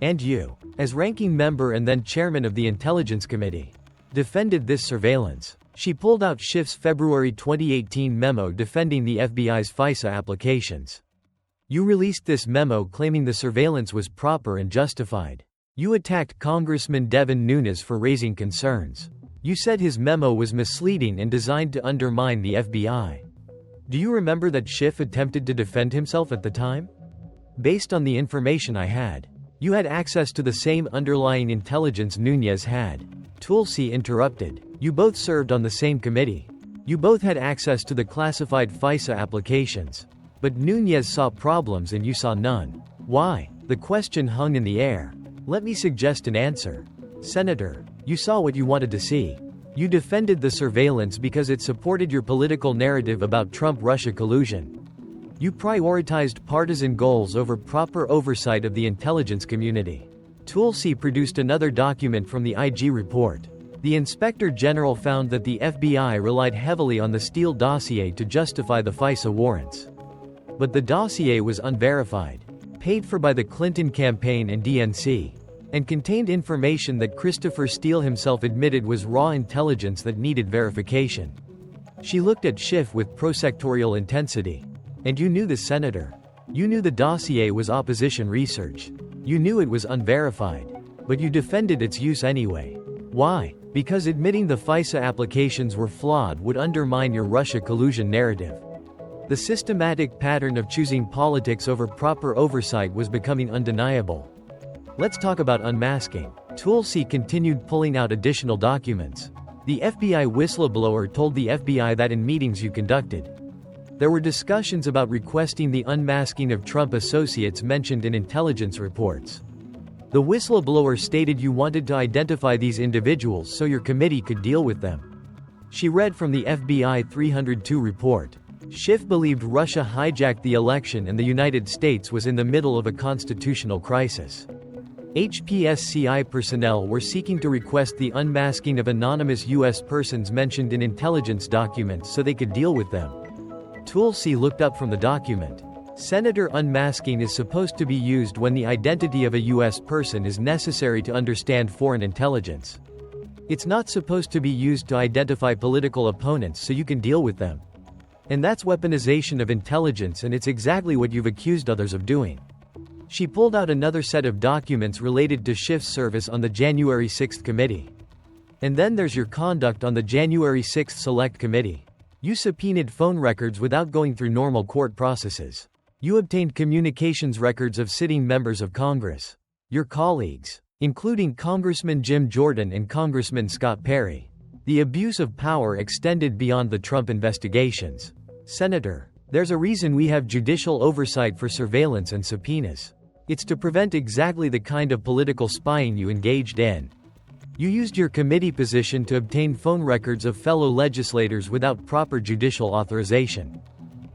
And you, as ranking member and then chairman of the Intelligence Committee, defended this surveillance. She pulled out Schiff's February 2018 memo defending the FBI's FISA applications. You released this memo claiming the surveillance was proper and justified. You attacked Congressman Devin Nunes for raising concerns. You said his memo was misleading and designed to undermine the FBI. Do you remember that Schiff attempted to defend himself at the time? Based on the information I had, you had access to the same underlying intelligence Nunes had. Tulsi interrupted. You both served on the same committee. You both had access to the classified FISA applications. But Nunes saw problems and you saw none. Why? The question hung in the air. Let me suggest an answer. Senator, you saw what you wanted to see. You defended the surveillance because it supported your political narrative about Trump-Russia collusion. You prioritized partisan goals over proper oversight of the intelligence community. Tulsi produced another document from the IG report. The Inspector General found that the FBI relied heavily on the Steele dossier to justify the FISA warrants. But the dossier was unverified, paid for by the Clinton campaign and DNC, and contained information that Christopher Steele himself admitted was raw intelligence that needed verification. She looked at Schiff with prosectorial intensity. And you knew this, Senator. You knew the dossier was opposition research. You knew it was unverified. But you defended its use anyway. Why? Because admitting the FISA applications were flawed would undermine your Russia collusion narrative. The systematic pattern of choosing politics over proper oversight was becoming undeniable. Let's talk about unmasking. Tulsi continued pulling out additional documents. The FBI whistleblower told the FBI that in meetings you conducted, there were discussions about requesting the unmasking of Trump associates mentioned in intelligence reports. The whistleblower stated you wanted to identify these individuals so your committee could deal with them. She read from the FBI 302 report. Schiff believed Russia hijacked the election and the United States was in the middle of a constitutional crisis. HPSCI personnel were seeking to request the unmasking of anonymous U.S. persons mentioned in intelligence documents so they could deal with them. Tulsi looked up from the document. Senator, unmasking is supposed to be used when the identity of a U.S. person is necessary to understand foreign intelligence. It's not supposed to be used to identify political opponents so you can deal with them. And that's weaponization of intelligence, and it's exactly what you've accused others of doing. She pulled out another set of documents related to Schiff's service on the January 6th committee. And then there's your conduct on the January 6th Select Committee. You subpoenaed phone records without going through normal court processes. You obtained communications records of sitting members of Congress, your colleagues, including Congressman Jim Jordan and Congressman Scott Perry. The abuse of power extended beyond the Trump investigations. Senator, there's a reason we have judicial oversight for surveillance and subpoenas. It's to prevent exactly the kind of political spying you engaged in. You used your committee position to obtain phone records of fellow legislators without proper judicial authorization.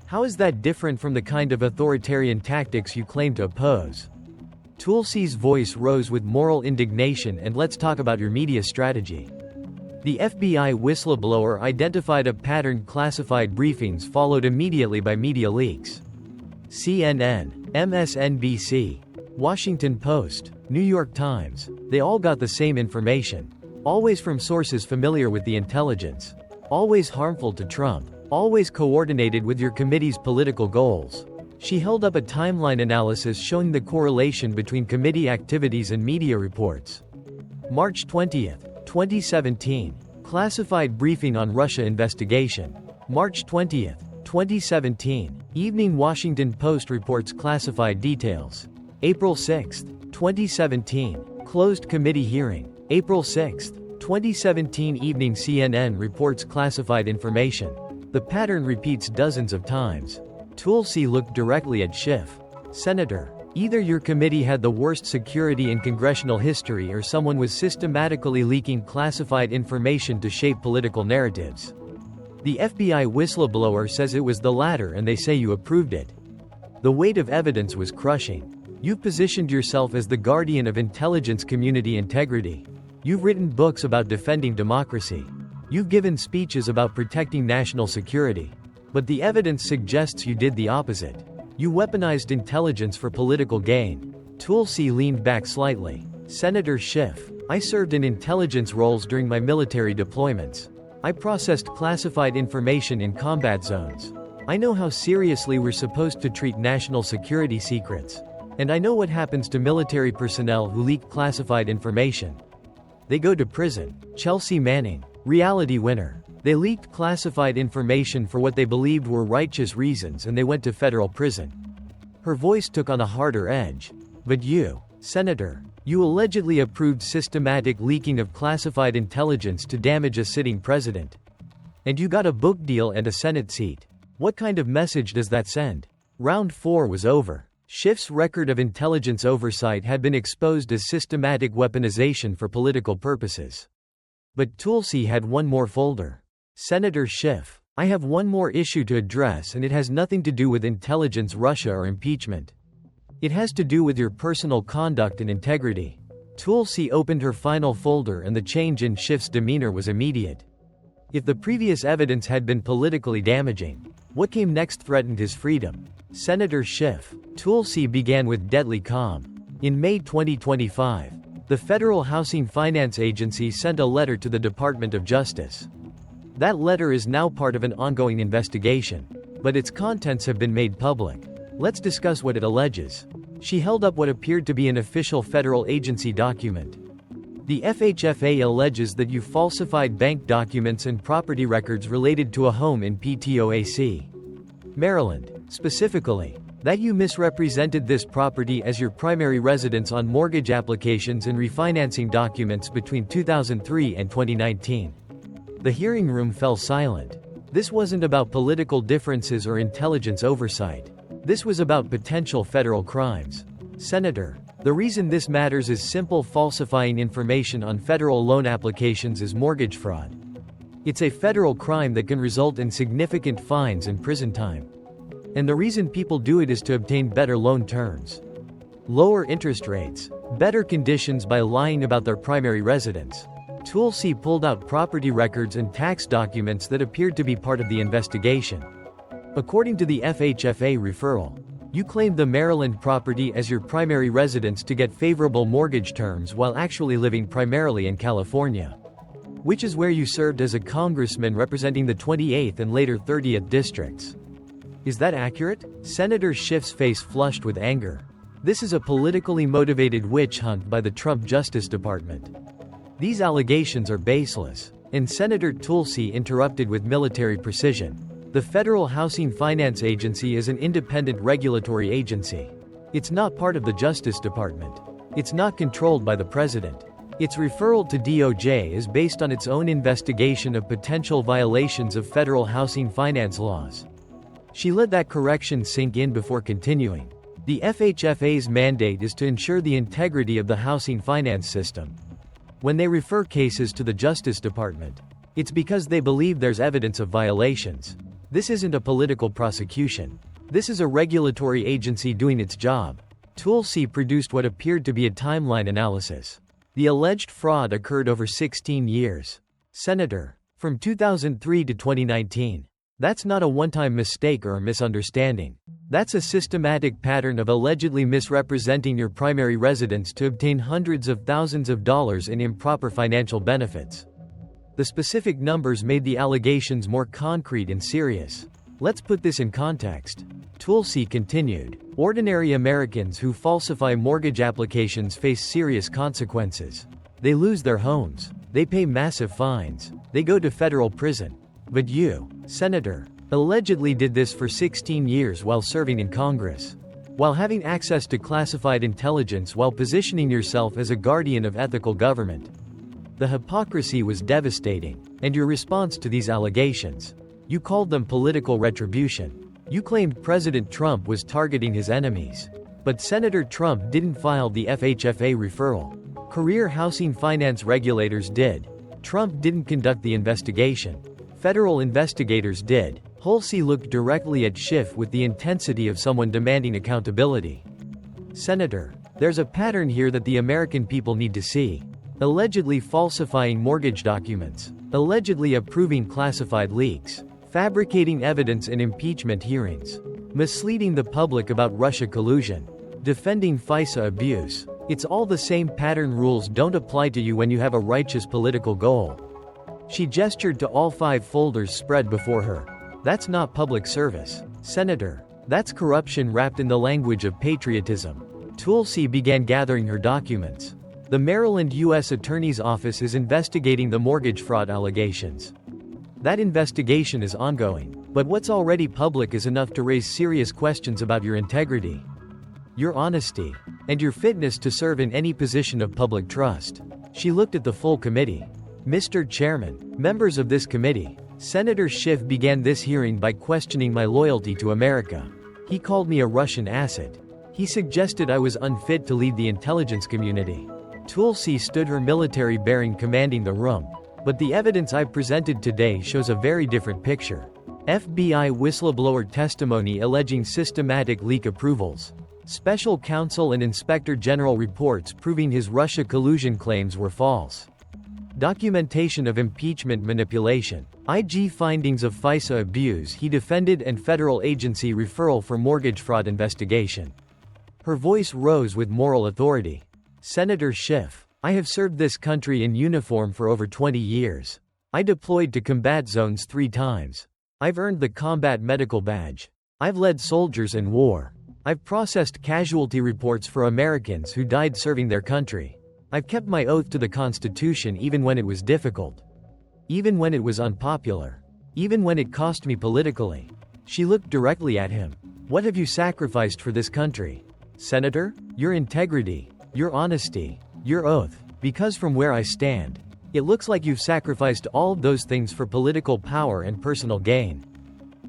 How is that different from the kind of authoritarian tactics you claim to oppose? Tulsi's voice rose with moral indignation. And let's talk about your media strategy. The FBI whistleblower identified a pattern. Classified briefings followed immediately by media leaks. CNN, MSNBC, Washington Post, New York Times, they all got the same information. Always from sources familiar with the intelligence. Always harmful to Trump. Always coordinated with your committee's political goals. She held up a timeline analysis showing the correlation between committee activities and media reports. March 20, 2017. Classified briefing on Russia investigation. March 20, 2017. Evening Washington Post reports classified details. April 6, 2017. Closed committee hearing. April 6, 2017. Evening CNN reports classified information. The pattern repeats dozens of times. Tulsi looked directly at Schiff. Senator, either your committee had the worst security in congressional history or someone was systematically leaking classified information to shape political narratives. The FBI whistleblower says it was the latter and they say you approved it. The weight of evidence was crushing. You've positioned yourself as the guardian of intelligence community integrity. You've written books about defending democracy. You've given speeches about protecting national security. But the evidence suggests you did the opposite. You weaponized intelligence for political gain. Tulsi leaned back slightly. Senator Schiff, I served in intelligence roles during my military deployments. I processed classified information in combat zones. I know how seriously we're supposed to treat national security secrets. And I know what happens to military personnel who leak classified information. They go to prison. Chelsea Manning, reality winner. They leaked classified information for what they believed were righteous reasons and they went to federal prison. Her voice took on a harder edge. But you, Senator, you allegedly approved systematic leaking of classified intelligence to damage a sitting president. And you got a book deal and a Senate seat. What kind of message does that send? Round 4 was over. Schiff's record of intelligence oversight had been exposed as systematic weaponization for political purposes. But Tulsi had one more folder. Senator Schiff, I have one more issue to address and it has nothing to do with intelligence, Russia or impeachment. It has to do with your personal conduct and integrity. Tulsi opened her final folder and the change in Schiff's demeanor was immediate. If the previous evidence had been politically damaging, what came next threatened his freedom. Senator Schiff, Tulsi began with deadly calm. In May 2025, the Federal Housing Finance Agency sent a letter to the Department of Justice. That letter is now part of an ongoing investigation, but its contents have been made public. Let's discuss what it alleges. She held up what appeared to be an official federal agency document. The FHFA alleges that you falsified bank documents and property records related to a home in PTOAC, Maryland. Specifically, that you misrepresented this property as your primary residence on mortgage applications and refinancing documents between 2003 and 2019. The hearing room fell silent. This wasn't about political differences or intelligence oversight. This was about potential federal crimes. Senator, the reason this matters is simple: falsifying information on federal loan applications is mortgage fraud. It's a federal crime that can result in significant fines and prison time. And the reason people do it is to obtain better loan terms, lower interest rates, better conditions by lying about their primary residence. Tulsi pulled out property records and tax documents that appeared to be part of the investigation. According to the FHFA referral, you claimed the Maryland property as your primary residence to get favorable mortgage terms while actually living primarily in California, which is where you served as a congressman representing the 28th and later 30th districts. Is that accurate? Senator Schiff's face flushed with anger. This is a politically motivated witch hunt by the Trump Justice Department. These allegations are baseless. And Senator Tulsi interrupted with military precision. The Federal Housing Finance Agency is an independent regulatory agency. It's not part of the Justice Department. It's not controlled by the president. Its referral to DOJ is based on its own investigation of potential violations of federal housing finance laws. She let that correction sink in before continuing. The FHFA's mandate is to ensure the integrity of the housing finance system. When they refer cases to the Justice Department, it's because they believe there's evidence of violations. This isn't a political prosecution. This is a regulatory agency doing its job. Tulsi produced what appeared to be a timeline analysis. The alleged fraud occurred over 16 years. Senator, from 2003 to 2019. That's not a one-time mistake or a misunderstanding. That's a systematic pattern of allegedly misrepresenting your primary residence to obtain hundreds of thousands of dollars in improper financial benefits. The specific numbers made the allegations more concrete and serious. Let's put this in context. Tulsi continued. Ordinary Americans who falsify mortgage applications face serious consequences. They lose their homes. They pay massive fines. They go to federal prison. But you, Senator, allegedly did this for 16 years while serving in Congress. While having access to classified intelligence while positioning yourself as a guardian of ethical government. The hypocrisy was devastating. And your response to these allegations? You called them political retribution. You claimed President Trump was targeting his enemies. But Senator Trump didn't file the FHFA referral. Career housing finance regulators did. Trump didn't conduct the investigation. Federal investigators did. Tulsi looked directly at Schiff with the intensity of someone demanding accountability. Senator, there's a pattern here that the American people need to see. Allegedly falsifying mortgage documents. Allegedly approving classified leaks. Fabricating evidence in impeachment hearings. Misleading the public about Russia collusion. Defending FISA abuse. It's all the same pattern. Rules don't apply to you when you have a righteous political goal. She gestured to all 5 folders spread before her. That's not public service. Senator, that's corruption wrapped in the language of patriotism. Tulsi began gathering her documents. The Maryland U.S. Attorney's Office is investigating the mortgage fraud allegations. That investigation is ongoing, but what's already public is enough to raise serious questions about your integrity, your honesty, and your fitness to serve in any position of public trust. She looked at the full committee. Mr. Chairman, members of this committee, Senator Schiff began this hearing by questioning my loyalty to America. He called me a Russian asset. He suggested I was unfit to lead the intelligence community. Tulsi stood her military bearing commanding the room. But the evidence I presented today shows a very different picture. FBI whistleblower testimony alleging systematic leak approvals. Special counsel and inspector general reports proving his Russia collusion claims were false. Documentation of impeachment manipulation. IG findings of FISA abuse he defended and federal agency referral for mortgage fraud investigation. Her voice rose with moral authority. Senator Schiff, I have served this country in uniform for over 20 years. I deployed to combat zones 3 times. I've earned the Combat Medical Badge. I've led soldiers in war. I've processed casualty reports for Americans who died serving their country. I've kept my oath to the Constitution even when it was difficult. Even when it was unpopular. Even when it cost me politically. She looked directly at him. What have you sacrificed for this country? Senator, your integrity, your honesty, your oath, because from where I stand, it looks like you've sacrificed all of those things for political power and personal gain.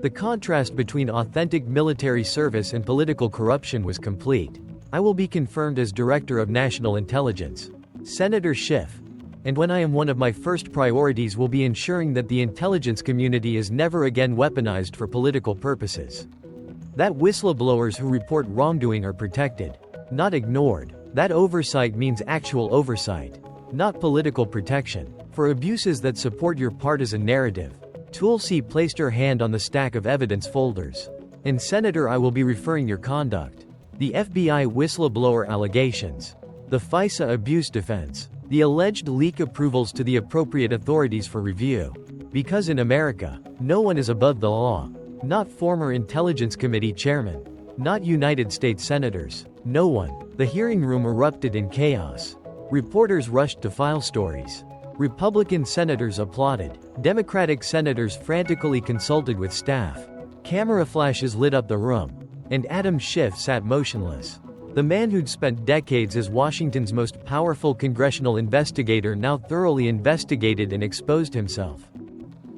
The contrast between authentic military service and political corruption was complete. I will be confirmed as Director of National Intelligence. Senator Schiff. And when I am one of my first priorities will be ensuring that the intelligence community is never again weaponized for political purposes. That whistleblowers who report wrongdoing are protected, not ignored. That oversight means actual oversight, not political protection, for abuses that support your partisan narrative. Tulsi placed her hand on the stack of evidence folders. And Senator, I will be referring your conduct. The FBI whistleblower allegations. The FISA abuse defense. The alleged leak approvals to the appropriate authorities for review. Because in America, no one is above the law. Not former Intelligence Committee chairman. Not United States senators. No one. The hearing room erupted in chaos. Reporters rushed to file stories. Republican senators applauded. Democratic senators frantically consulted with staff. Camera flashes lit up the room. And Adam Schiff sat motionless. The man who'd spent decades as Washington's most powerful congressional investigator now thoroughly investigated and exposed himself.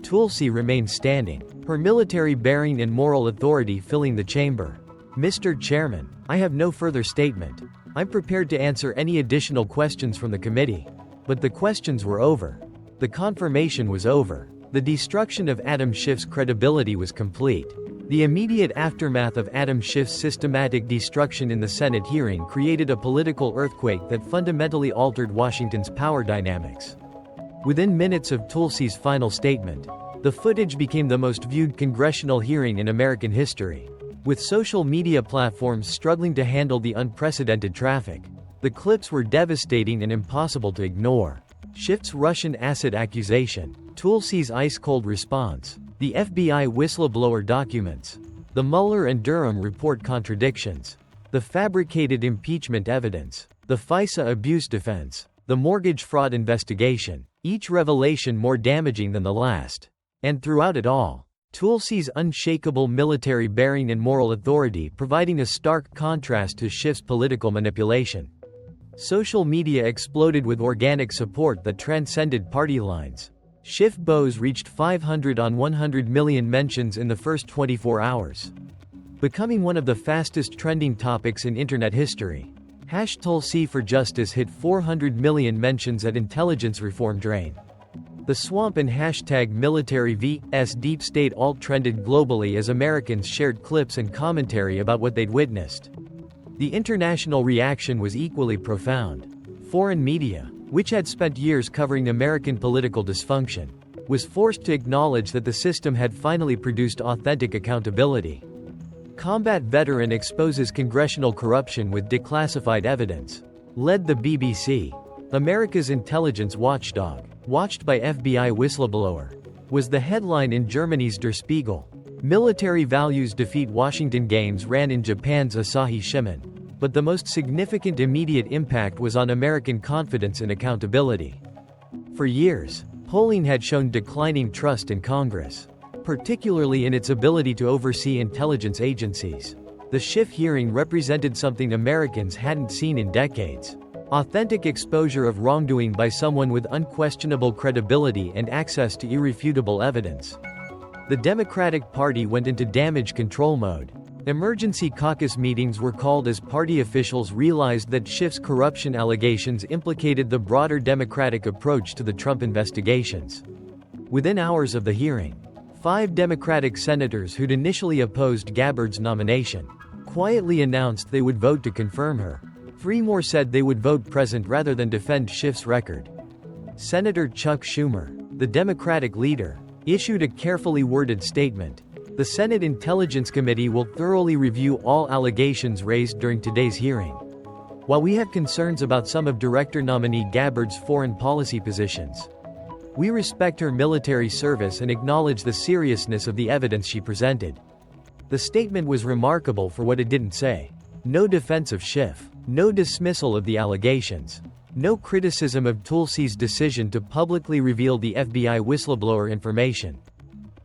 Tulsi remained standing, her military bearing and moral authority filling the chamber. Mr. Chairman, I have no further statement. I'm prepared to answer any additional questions from the committee. But the questions were over. The confirmation was over. The destruction of Adam Schiff's credibility was complete. The immediate aftermath of Adam Schiff's systematic destruction in the Senate hearing created a political earthquake that fundamentally altered Washington's power dynamics. Within minutes of Tulsi's final statement, the footage became the most viewed congressional hearing in American history. With social media platforms struggling to handle the unprecedented traffic, the clips were devastating and impossible to ignore. Schiff's Russian asset accusation, Tulsi's ice-cold response, The FBI whistleblower documents. The Mueller and Durham report contradictions. The fabricated impeachment evidence. The FISA abuse defense. The mortgage fraud investigation. Each revelation more damaging than the last. And throughout it all, Tulsi's unshakable military bearing and moral authority providing a stark contrast to Schiff's political manipulation. Social media exploded with organic support that transcended party lines. Schiff bows reached 500 on 100 million mentions in the first 24 hours, becoming one of the fastest trending topics in internet history. #Tulsi for Justice hit 400 million mentions at Intelligence Reform Drain. The swamp and #military vs deep state alt trended globally as Americans shared clips and commentary about what they'd witnessed. The international reaction was equally profound. Foreign media, which had spent years covering American political dysfunction, was forced to acknowledge that the system had finally produced authentic accountability. Combat veteran exposes congressional corruption with declassified evidence. Led the BBC. America's intelligence watchdog, watched by FBI whistleblower, was the headline in Germany's Der Spiegel. Military values defeat Washington Games ran in Japan's Asahi Shimbun. But the most significant immediate impact was on American confidence and accountability. For years, polling had shown declining trust in Congress, particularly in its ability to oversee intelligence agencies. The Schiff hearing represented something Americans hadn't seen in decades. Authentic exposure of wrongdoing by someone with unquestionable credibility and access to irrefutable evidence. The Democratic Party went into damage control mode. Emergency caucus meetings were called as party officials realized that Schiff's corruption allegations implicated the broader Democratic approach to the Trump investigations. Within hours of the hearing, 5 Democratic senators who'd initially opposed Gabbard's nomination quietly announced they would vote to confirm her. 3 more said they would vote present rather than defend Schiff's record. Senator Chuck Schumer, the Democratic leader, issued a carefully worded statement. The Senate Intelligence Committee will thoroughly review all allegations raised during today's hearing. While we have concerns about some of Director nominee Gabbard's foreign policy positions, we respect her military service and acknowledge the seriousness of the evidence she presented. The statement was remarkable for what it didn't say. No defense of Schiff. No dismissal of the allegations. No criticism of Tulsi's decision to publicly reveal the FBI whistleblower information.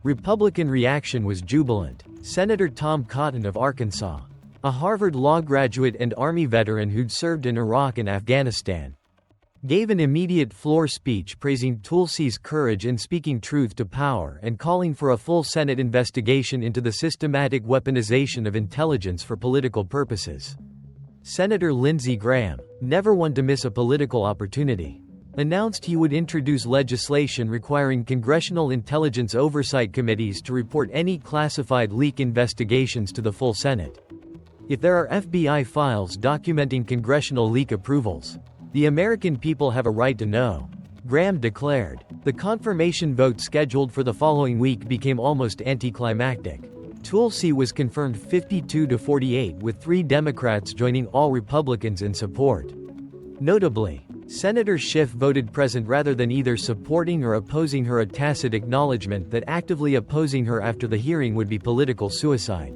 Republican reaction was jubilant. Senator Tom Cotton of Arkansas, a Harvard Law graduate and Army veteran who'd served in Iraq and Afghanistan, gave an immediate floor speech praising Tulsi's courage in speaking truth to power and calling for a full Senate investigation into the systematic weaponization of intelligence for political purposes. Senator Lindsey Graham, never one to miss a political opportunity, announced he would introduce legislation requiring congressional intelligence oversight committees to report any classified leak investigations to the full Senate. If there are FBI files documenting congressional leak approvals, the American people have a right to know, Graham declared. The confirmation vote scheduled for the following week became almost anticlimactic. Tulsi was confirmed 52-48 with 3 Democrats joining all Republicans in support. Notably, Senator Schiff voted present rather than either supporting or opposing her, a tacit acknowledgement that actively opposing her after the hearing would be political suicide.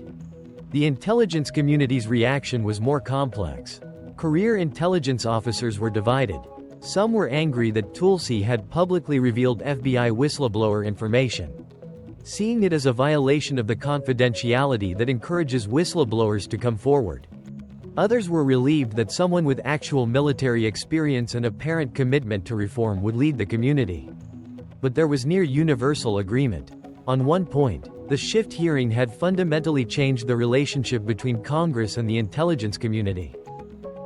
The intelligence community's reaction was more complex. Career intelligence officers were divided. Some were angry that Tulsi had publicly revealed FBI whistleblower information, seeing it as a violation of the confidentiality that encourages whistleblowers to come forward. Others were relieved that someone with actual military experience and apparent commitment to reform would lead the community. But there was near universal agreement. On one point, the Schiff hearing had fundamentally changed the relationship between Congress and the intelligence community.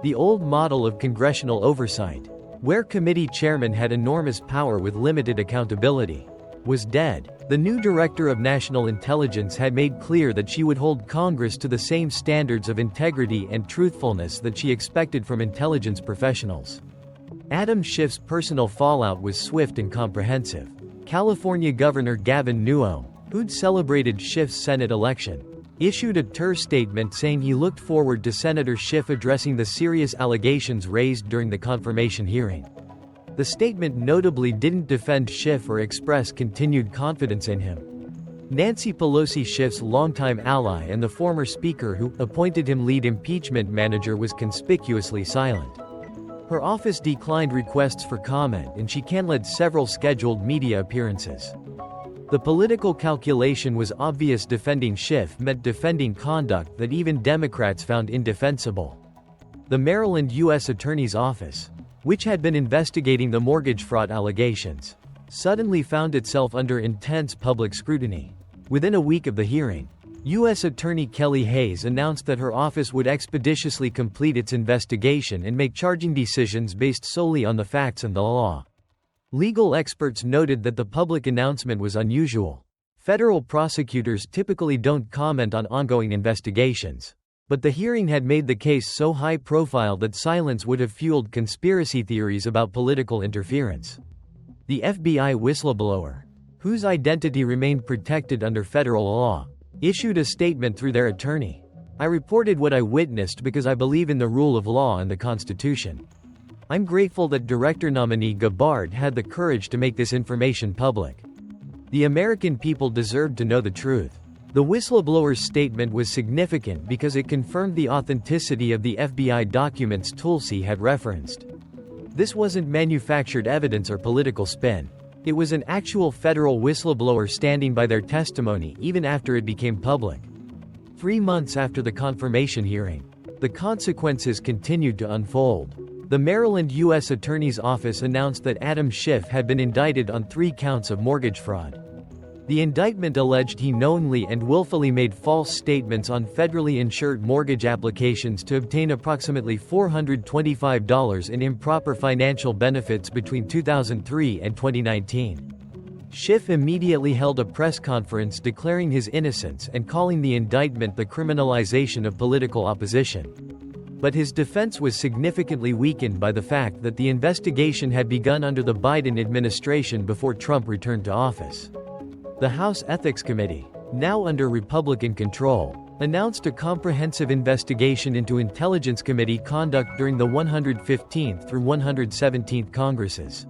The old model of congressional oversight, where committee chairmen had enormous power with limited accountability, was dead. The new Director of National Intelligence had made clear that she would hold Congress to the same standards of integrity and truthfulness that she expected from intelligence professionals. Adam Schiff's personal fallout was swift and comprehensive. California Governor Gavin Newsom, who'd celebrated Schiff's Senate election, issued a terse statement saying he looked forward to Senator Schiff addressing the serious allegations raised during the confirmation hearing. The statement notably didn't defend Schiff or express continued confidence in him. Nancy Pelosi, Schiff's longtime ally and the former speaker who appointed him lead impeachment manager, was conspicuously silent. Her office declined requests for comment and she canceled several scheduled media appearances. The political calculation was obvious. Defending Schiff meant defending conduct that even Democrats found indefensible. The Maryland U.S. Attorney's Office, which had been investigating the mortgage fraud allegations, suddenly found itself under intense public scrutiny. Within a week of the hearing, U.S. Attorney Kelly Hayes announced that her office would expeditiously complete its investigation and make charging decisions based solely on the facts and the law. Legal experts noted that the public announcement was unusual. Federal prosecutors typically don't comment on ongoing investigations, but the hearing had made the case so high profile that silence would have fueled conspiracy theories about political interference. The FBI whistleblower, whose identity remained protected under federal law, issued a statement through their attorney. "I reported what I witnessed because I believe in the rule of law and the Constitution. I'm grateful that Director nominee Gabbard had the courage to make this information public. The American people deserved to know the truth." The whistleblower's statement was significant because it confirmed the authenticity of the FBI documents Tulsi had referenced. This wasn't manufactured evidence or political spin. It was an actual federal whistleblower standing by their testimony even after it became public. 3 months after the confirmation hearing, the consequences continued to unfold. The Maryland U.S. Attorney's Office announced that Adam Schiff had been indicted on 3 counts of mortgage fraud. The indictment alleged he knowingly and willfully made false statements on federally insured mortgage applications to obtain approximately $425 in improper financial benefits between 2003 and 2019. Schiff immediately held a press conference declaring his innocence and calling the indictment the criminalization of political opposition. But his defense was significantly weakened by the fact that the investigation had begun under the Biden administration before Trump returned to office. The House Ethics Committee, now under Republican control, announced a comprehensive investigation into Intelligence Committee conduct during the 115th through 117th Congresses.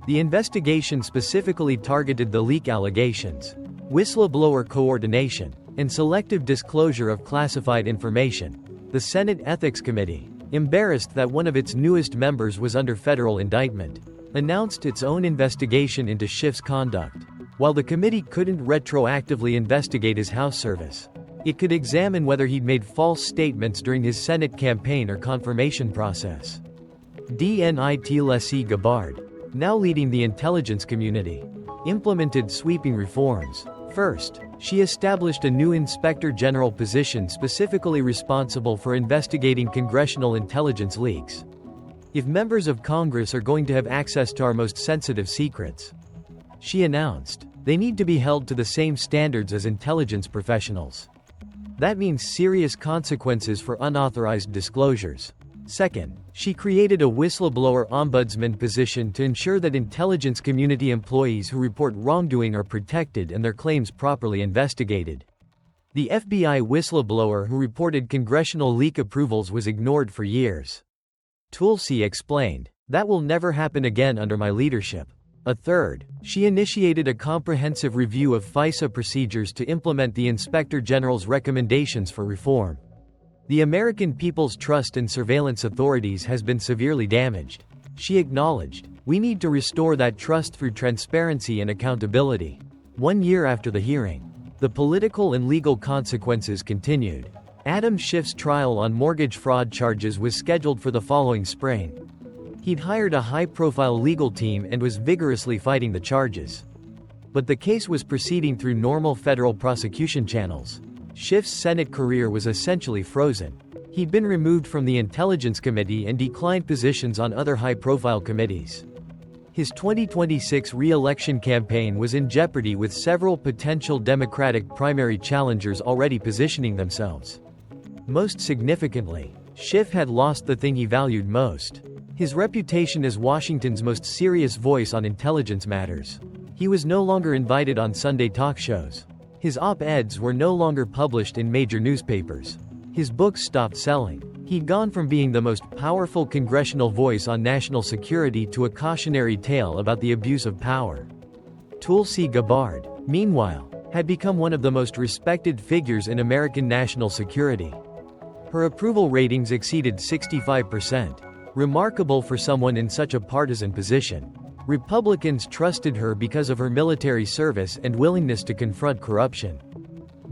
The investigation specifically targeted the leak allegations, whistleblower coordination, and selective disclosure of classified information. The Senate Ethics Committee, embarrassed that one of its newest members was under federal indictment, announced its own investigation into Schiff's conduct. While the committee couldn't retroactively investigate his House service, it could examine whether he'd made false statements during his Senate campaign or confirmation process. Tulsi Gabbard, now leading the intelligence community, implemented sweeping reforms. First, she established a new Inspector General position specifically responsible for investigating congressional intelligence leaks. If members of Congress are going to have access to our most sensitive secrets, she announced, they need to be held to the same standards as intelligence professionals. That means serious consequences for unauthorized disclosures. Second, she created a whistleblower ombudsman position to ensure that intelligence community employees who report wrongdoing are protected and their claims properly investigated. The FBI whistleblower who reported congressional leak approvals was ignored for years. Tulsi explained, "That will never happen again under my leadership." A third, she initiated a comprehensive review of FISA procedures to implement the Inspector General's recommendations for reform. The American people's trust in surveillance authorities has been severely damaged. She acknowledged, "We need to restore that trust through transparency and accountability." 1 year after the hearing, the political and legal consequences continued. Adam Schiff's trial on mortgage fraud charges was scheduled for the following spring. He'd hired a high-profile legal team and was vigorously fighting the charges. But the case was proceeding through normal federal prosecution channels. Schiff's Senate career was essentially frozen. He'd been removed from the Intelligence Committee and declined positions on other high-profile committees. His 2026 re-election campaign was in jeopardy with several potential Democratic primary challengers already positioning themselves. Most significantly, Schiff had lost the thing he valued most: his reputation as Washington's most serious voice on intelligence matters. He was no longer invited on Sunday talk shows. His op-eds were no longer published in major newspapers. His books stopped selling. He'd gone from being the most powerful congressional voice on national security to a cautionary tale about the abuse of power. Tulsi Gabbard, meanwhile, had become one of the most respected figures in American national security. Her approval ratings exceeded 65%. Remarkable for someone in such a partisan position. Republicans trusted her because of her military service and willingness to confront corruption.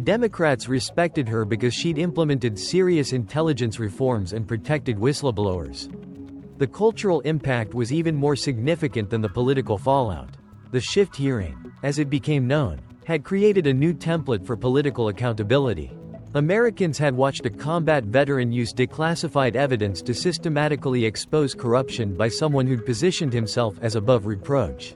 Democrats respected her because she'd implemented serious intelligence reforms and protected whistleblowers. The cultural impact was even more significant than the political fallout. The Schiff hearing, as it became known, had created a new template for political accountability. Americans had watched a combat veteran use declassified evidence to systematically expose corruption by someone who'd positioned himself as above reproach.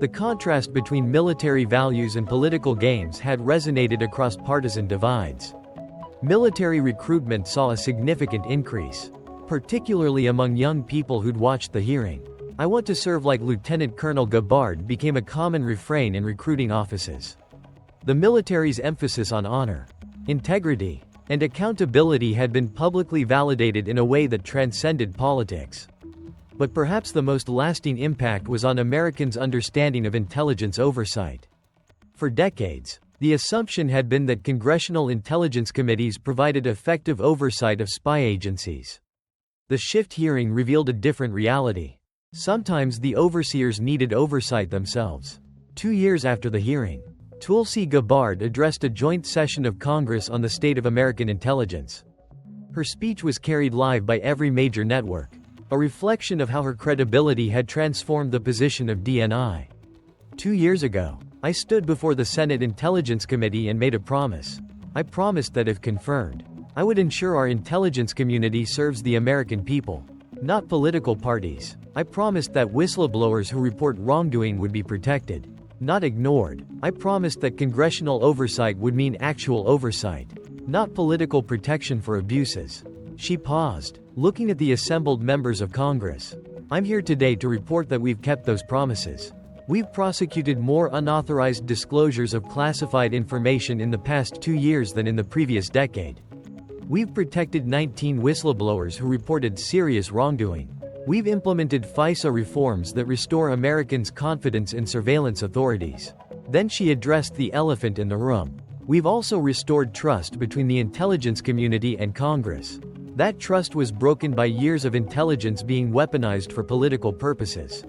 The contrast between military values and political games had resonated across partisan divides. Military recruitment saw a significant increase, particularly among young people who'd watched the hearing. "I want to serve like Lieutenant Colonel Gabbard" became a common refrain in recruiting offices. The military's emphasis on honor, integrity, and accountability had been publicly validated in a way that transcended politics. But perhaps the most lasting impact was on Americans' understanding of intelligence oversight. For decades, the assumption had been that congressional intelligence committees provided effective oversight of spy agencies. The Schiff hearing revealed a different reality. Sometimes the overseers needed oversight themselves. 2 years after the hearing, Tulsi Gabbard addressed a joint session of Congress on the state of American intelligence. Her speech was carried live by every major network, a reflection of how her credibility had transformed the position of DNI. 2 years ago, I stood before the Senate Intelligence Committee and made a promise. I promised that if confirmed, I would ensure our intelligence community serves the American people, not political parties. I promised that whistleblowers who report wrongdoing would be protected, not ignored. I promised that congressional oversight would mean actual oversight, not political protection for abuses. She paused, looking at the assembled members of Congress. "I'm here today to report that we've kept those promises. We've prosecuted more unauthorized disclosures of classified information in the past 2 years than in the previous decade. We've protected 19 whistleblowers who reported serious wrongdoing. We've implemented FISA reforms that restore Americans' confidence in surveillance authorities." Then she addressed the elephant in the room. "We've also restored trust between the intelligence community and Congress. That trust was broken by years of intelligence being weaponized for political purposes.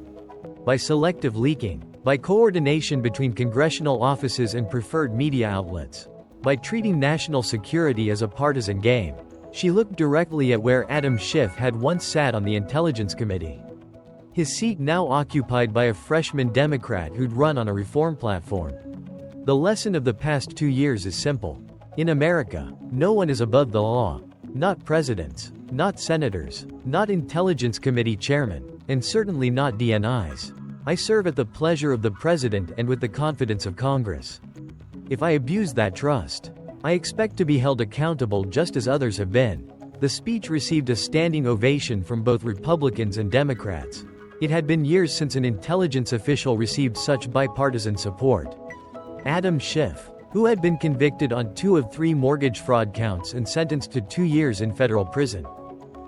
By selective leaking, by coordination between congressional offices and preferred media outlets, by treating national security as a partisan game." She looked directly at where Adam Schiff had once sat on the Intelligence Committee. His seat now occupied by a freshman Democrat who'd run on a reform platform. The lesson of the past 2 years is simple. In America, no one is above the law. Not presidents, not senators, not Intelligence Committee chairmen, and certainly not DNIs. I serve at the pleasure of the president and with the confidence of Congress. If I abuse that trust, I expect to be held accountable just as others have been. The speech received a standing ovation from both Republicans and Democrats. It had been years since an intelligence official received such bipartisan support. Adam Schiff, who had been convicted on 2 of 3 mortgage fraud counts and sentenced to 2 years in federal prison,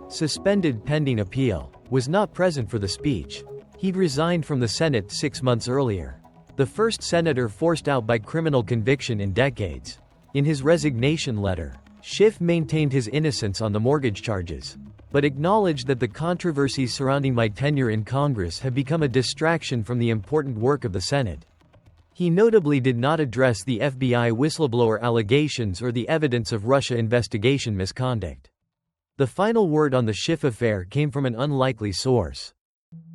suspended pending appeal, was not present for the speech. He'd resigned from the Senate 6 months earlier. The first senator forced out by criminal conviction in decades. In his resignation letter, Schiff maintained his innocence on the mortgage charges, but acknowledged that the controversies surrounding my tenure in Congress have become a distraction from the important work of the Senate. He notably did not address the FBI whistleblower allegations or the evidence of Russia investigation misconduct. The final word on the Schiff affair came from an unlikely source.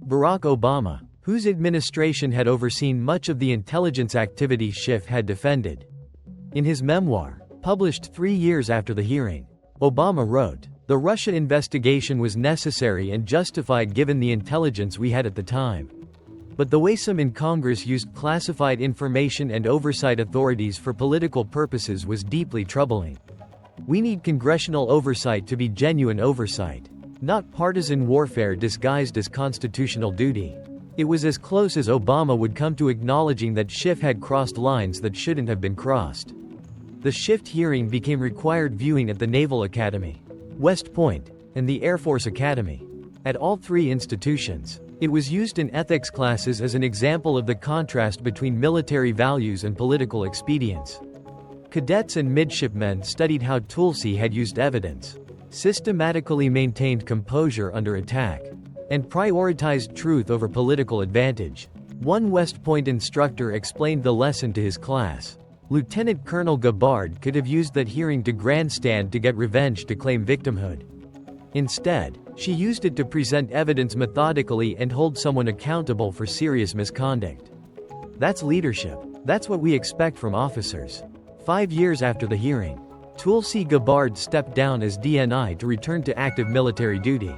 Barack Obama, whose administration had overseen much of the intelligence activity Schiff had defended. In his memoir, published 3 years after the hearing, Obama wrote, "The Russia investigation was necessary and justified given the intelligence we had at the time. But the way some in Congress used classified information and oversight authorities for political purposes was deeply troubling. We need congressional oversight to be genuine oversight, not partisan warfare disguised as constitutional duty." It was as close as Obama would come to acknowledging that Schiff had crossed lines that shouldn't have been crossed. The Schiff hearing became required viewing at the Naval Academy, West Point, and the Air Force Academy. At all 3 institutions, It was used in ethics classes as an example of the contrast between military values and political expedience. Cadets and midshipmen studied how Tulsi had used evidence, systematically maintained composure under attack, and prioritized truth over political advantage. One West Point instructor explained the lesson to his class. Lieutenant Colonel Gabbard could have used that hearing to grandstand to get revenge to claim victimhood. Instead, she used it to present evidence methodically and hold someone accountable for serious misconduct. That's leadership. That's what we expect from officers. 5 years after the hearing, Tulsi Gabbard stepped down as DNI to return to active military duty.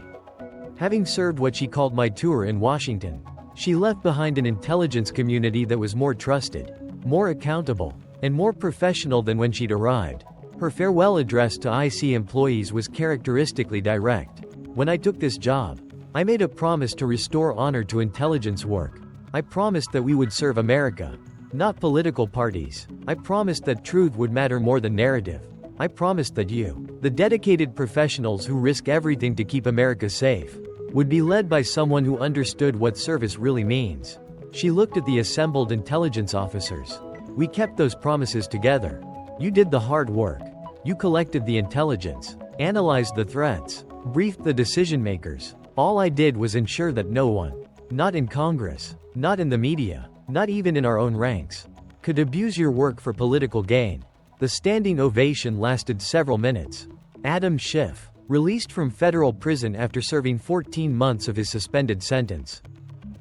Having served what she called my tour in Washington, she left behind an intelligence community that was more trusted, more accountable, and more professional than when she'd arrived. Her farewell address to IC employees was characteristically direct. When I took this job, I made a promise to restore honor to intelligence work. I promised that we would serve America, not political parties. I promised that truth would matter more than narrative. I promised that you, the dedicated professionals who risk everything to keep America safe, would be led by someone who understood what service really means. She looked at the assembled intelligence officers. We kept those promises together. You did the hard work. You collected the intelligence, analyzed the threats, briefed the decision makers. All I did was ensure that no one, not in Congress, not in the media, not even in our own ranks, could abuse your work for political gain. The standing ovation lasted several minutes. Adam Schiff, released from federal prison after serving 14 months of his suspended sentence,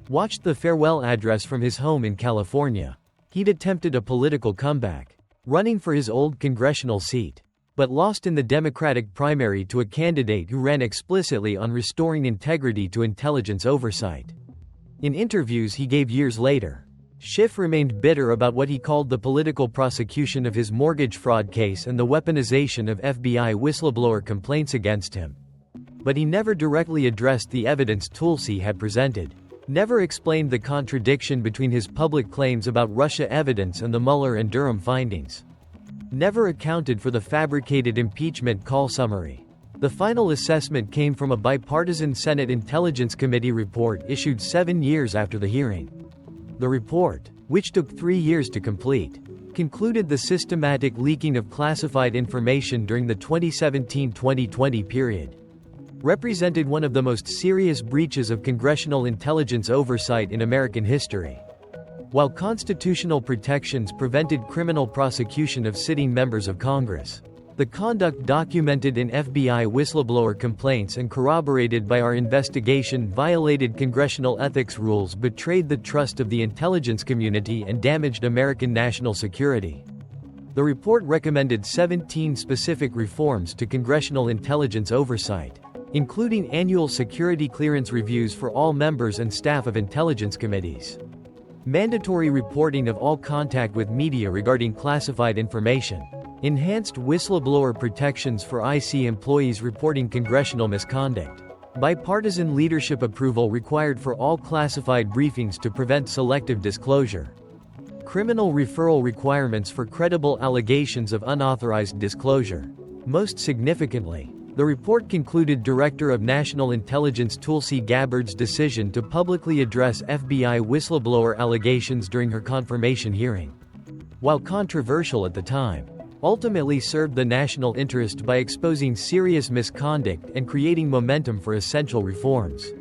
watched the farewell address from his home in California. He'd attempted a political comeback, running for his old congressional seat, but lost in the Democratic primary to a candidate who ran explicitly on restoring integrity to intelligence oversight. In interviews he gave years later, Schiff remained bitter about what he called the political prosecution of his mortgage fraud case and the weaponization of FBI whistleblower complaints against him. But he never directly addressed the evidence Tulsi had presented, never explained the contradiction between his public claims about Russia evidence and the Mueller and Durham findings, never accounted for the fabricated impeachment call summary. The final assessment came from a bipartisan Senate Intelligence Committee report issued 7 years after the hearing. The report, which took 3 years to complete, concluded the systematic leaking of classified information during the 2017-2020 period represented one of the most serious breaches of congressional intelligence oversight in American history. While constitutional protections prevented criminal prosecution of sitting members of Congress, the conduct documented in FBI whistleblower complaints and corroborated by our investigation violated congressional ethics rules, betrayed the trust of the intelligence community, and damaged American national security. The report recommended 17 specific reforms to congressional intelligence oversight, including annual security clearance reviews for all members and staff of intelligence committees, mandatory reporting of all contact with media regarding classified information, enhanced whistleblower protections for IC employees reporting congressional misconduct, bipartisan leadership approval required for all classified briefings to prevent selective disclosure, criminal referral requirements for credible allegations of unauthorized disclosure. Most significantly, the report concluded Director of National Intelligence Tulsi Gabbard's decision to publicly address FBI whistleblower allegations during her confirmation hearing, while controversial at the time, ultimately served the national interest by exposing serious misconduct and creating momentum for essential reforms.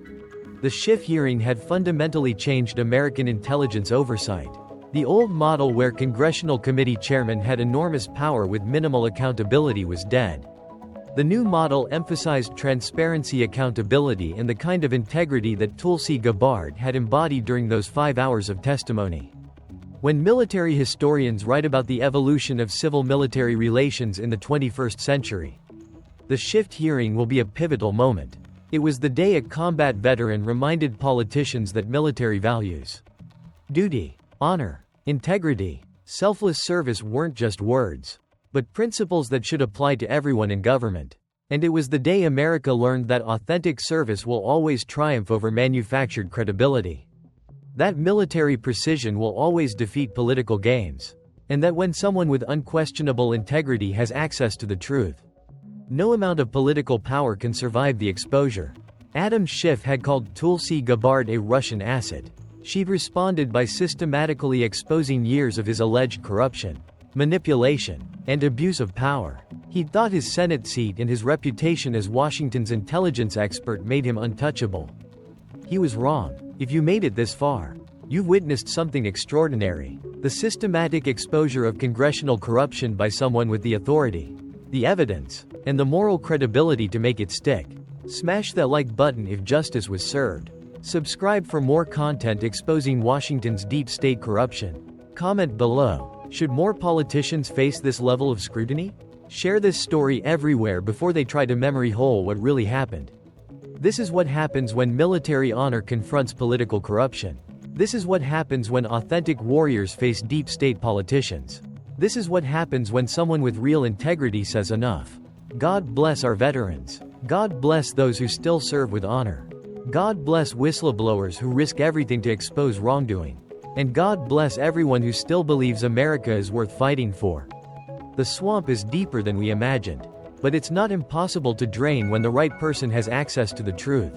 The Schiff hearing had fundamentally changed American intelligence oversight. The old model where congressional committee chairmen had enormous power with minimal accountability was dead. The new model emphasized transparency, accountability, and the kind of integrity that Tulsi Gabbard had embodied during those 5 hours of testimony. When military historians write about the evolution of civil-military relations in the 21st century, the Schiff hearing will be a pivotal moment. It was the day a combat veteran reminded politicians that military values, duty, honor, integrity, selfless service weren't just words, but principles that should apply to everyone in government. And it was the day America learned that authentic service will always triumph over manufactured credibility, that military precision will always defeat political games, and that when someone with unquestionable integrity has access to the truth, no amount of political power can survive the exposure. Adam Schiff had called Tulsi Gabbard a Russian asset. She responded by systematically exposing years of his alleged corruption, manipulation, and abuse of power. He thought his Senate seat and his reputation as Washington's intelligence expert made him untouchable. He was wrong. If you made it this far, you've witnessed something extraordinary. The systematic exposure of congressional corruption by someone with the authority, the evidence, and the moral credibility to make it stick. Smash that like button if justice was served. Subscribe for more content exposing Washington's deep state corruption. Comment below. Should more politicians face this level of scrutiny? Share this story everywhere before they try to memory hole what really happened. This is what happens when military honor confronts political corruption. This is what happens when authentic warriors face deep state politicians. This is what happens when someone with real integrity says enough. God bless our veterans. God bless those who still serve with honor. God bless whistleblowers who risk everything to expose wrongdoing. And God bless everyone who still believes America is worth fighting for. The swamp is deeper than we imagined. But it's not impossible to drain when the right person has access to the truth.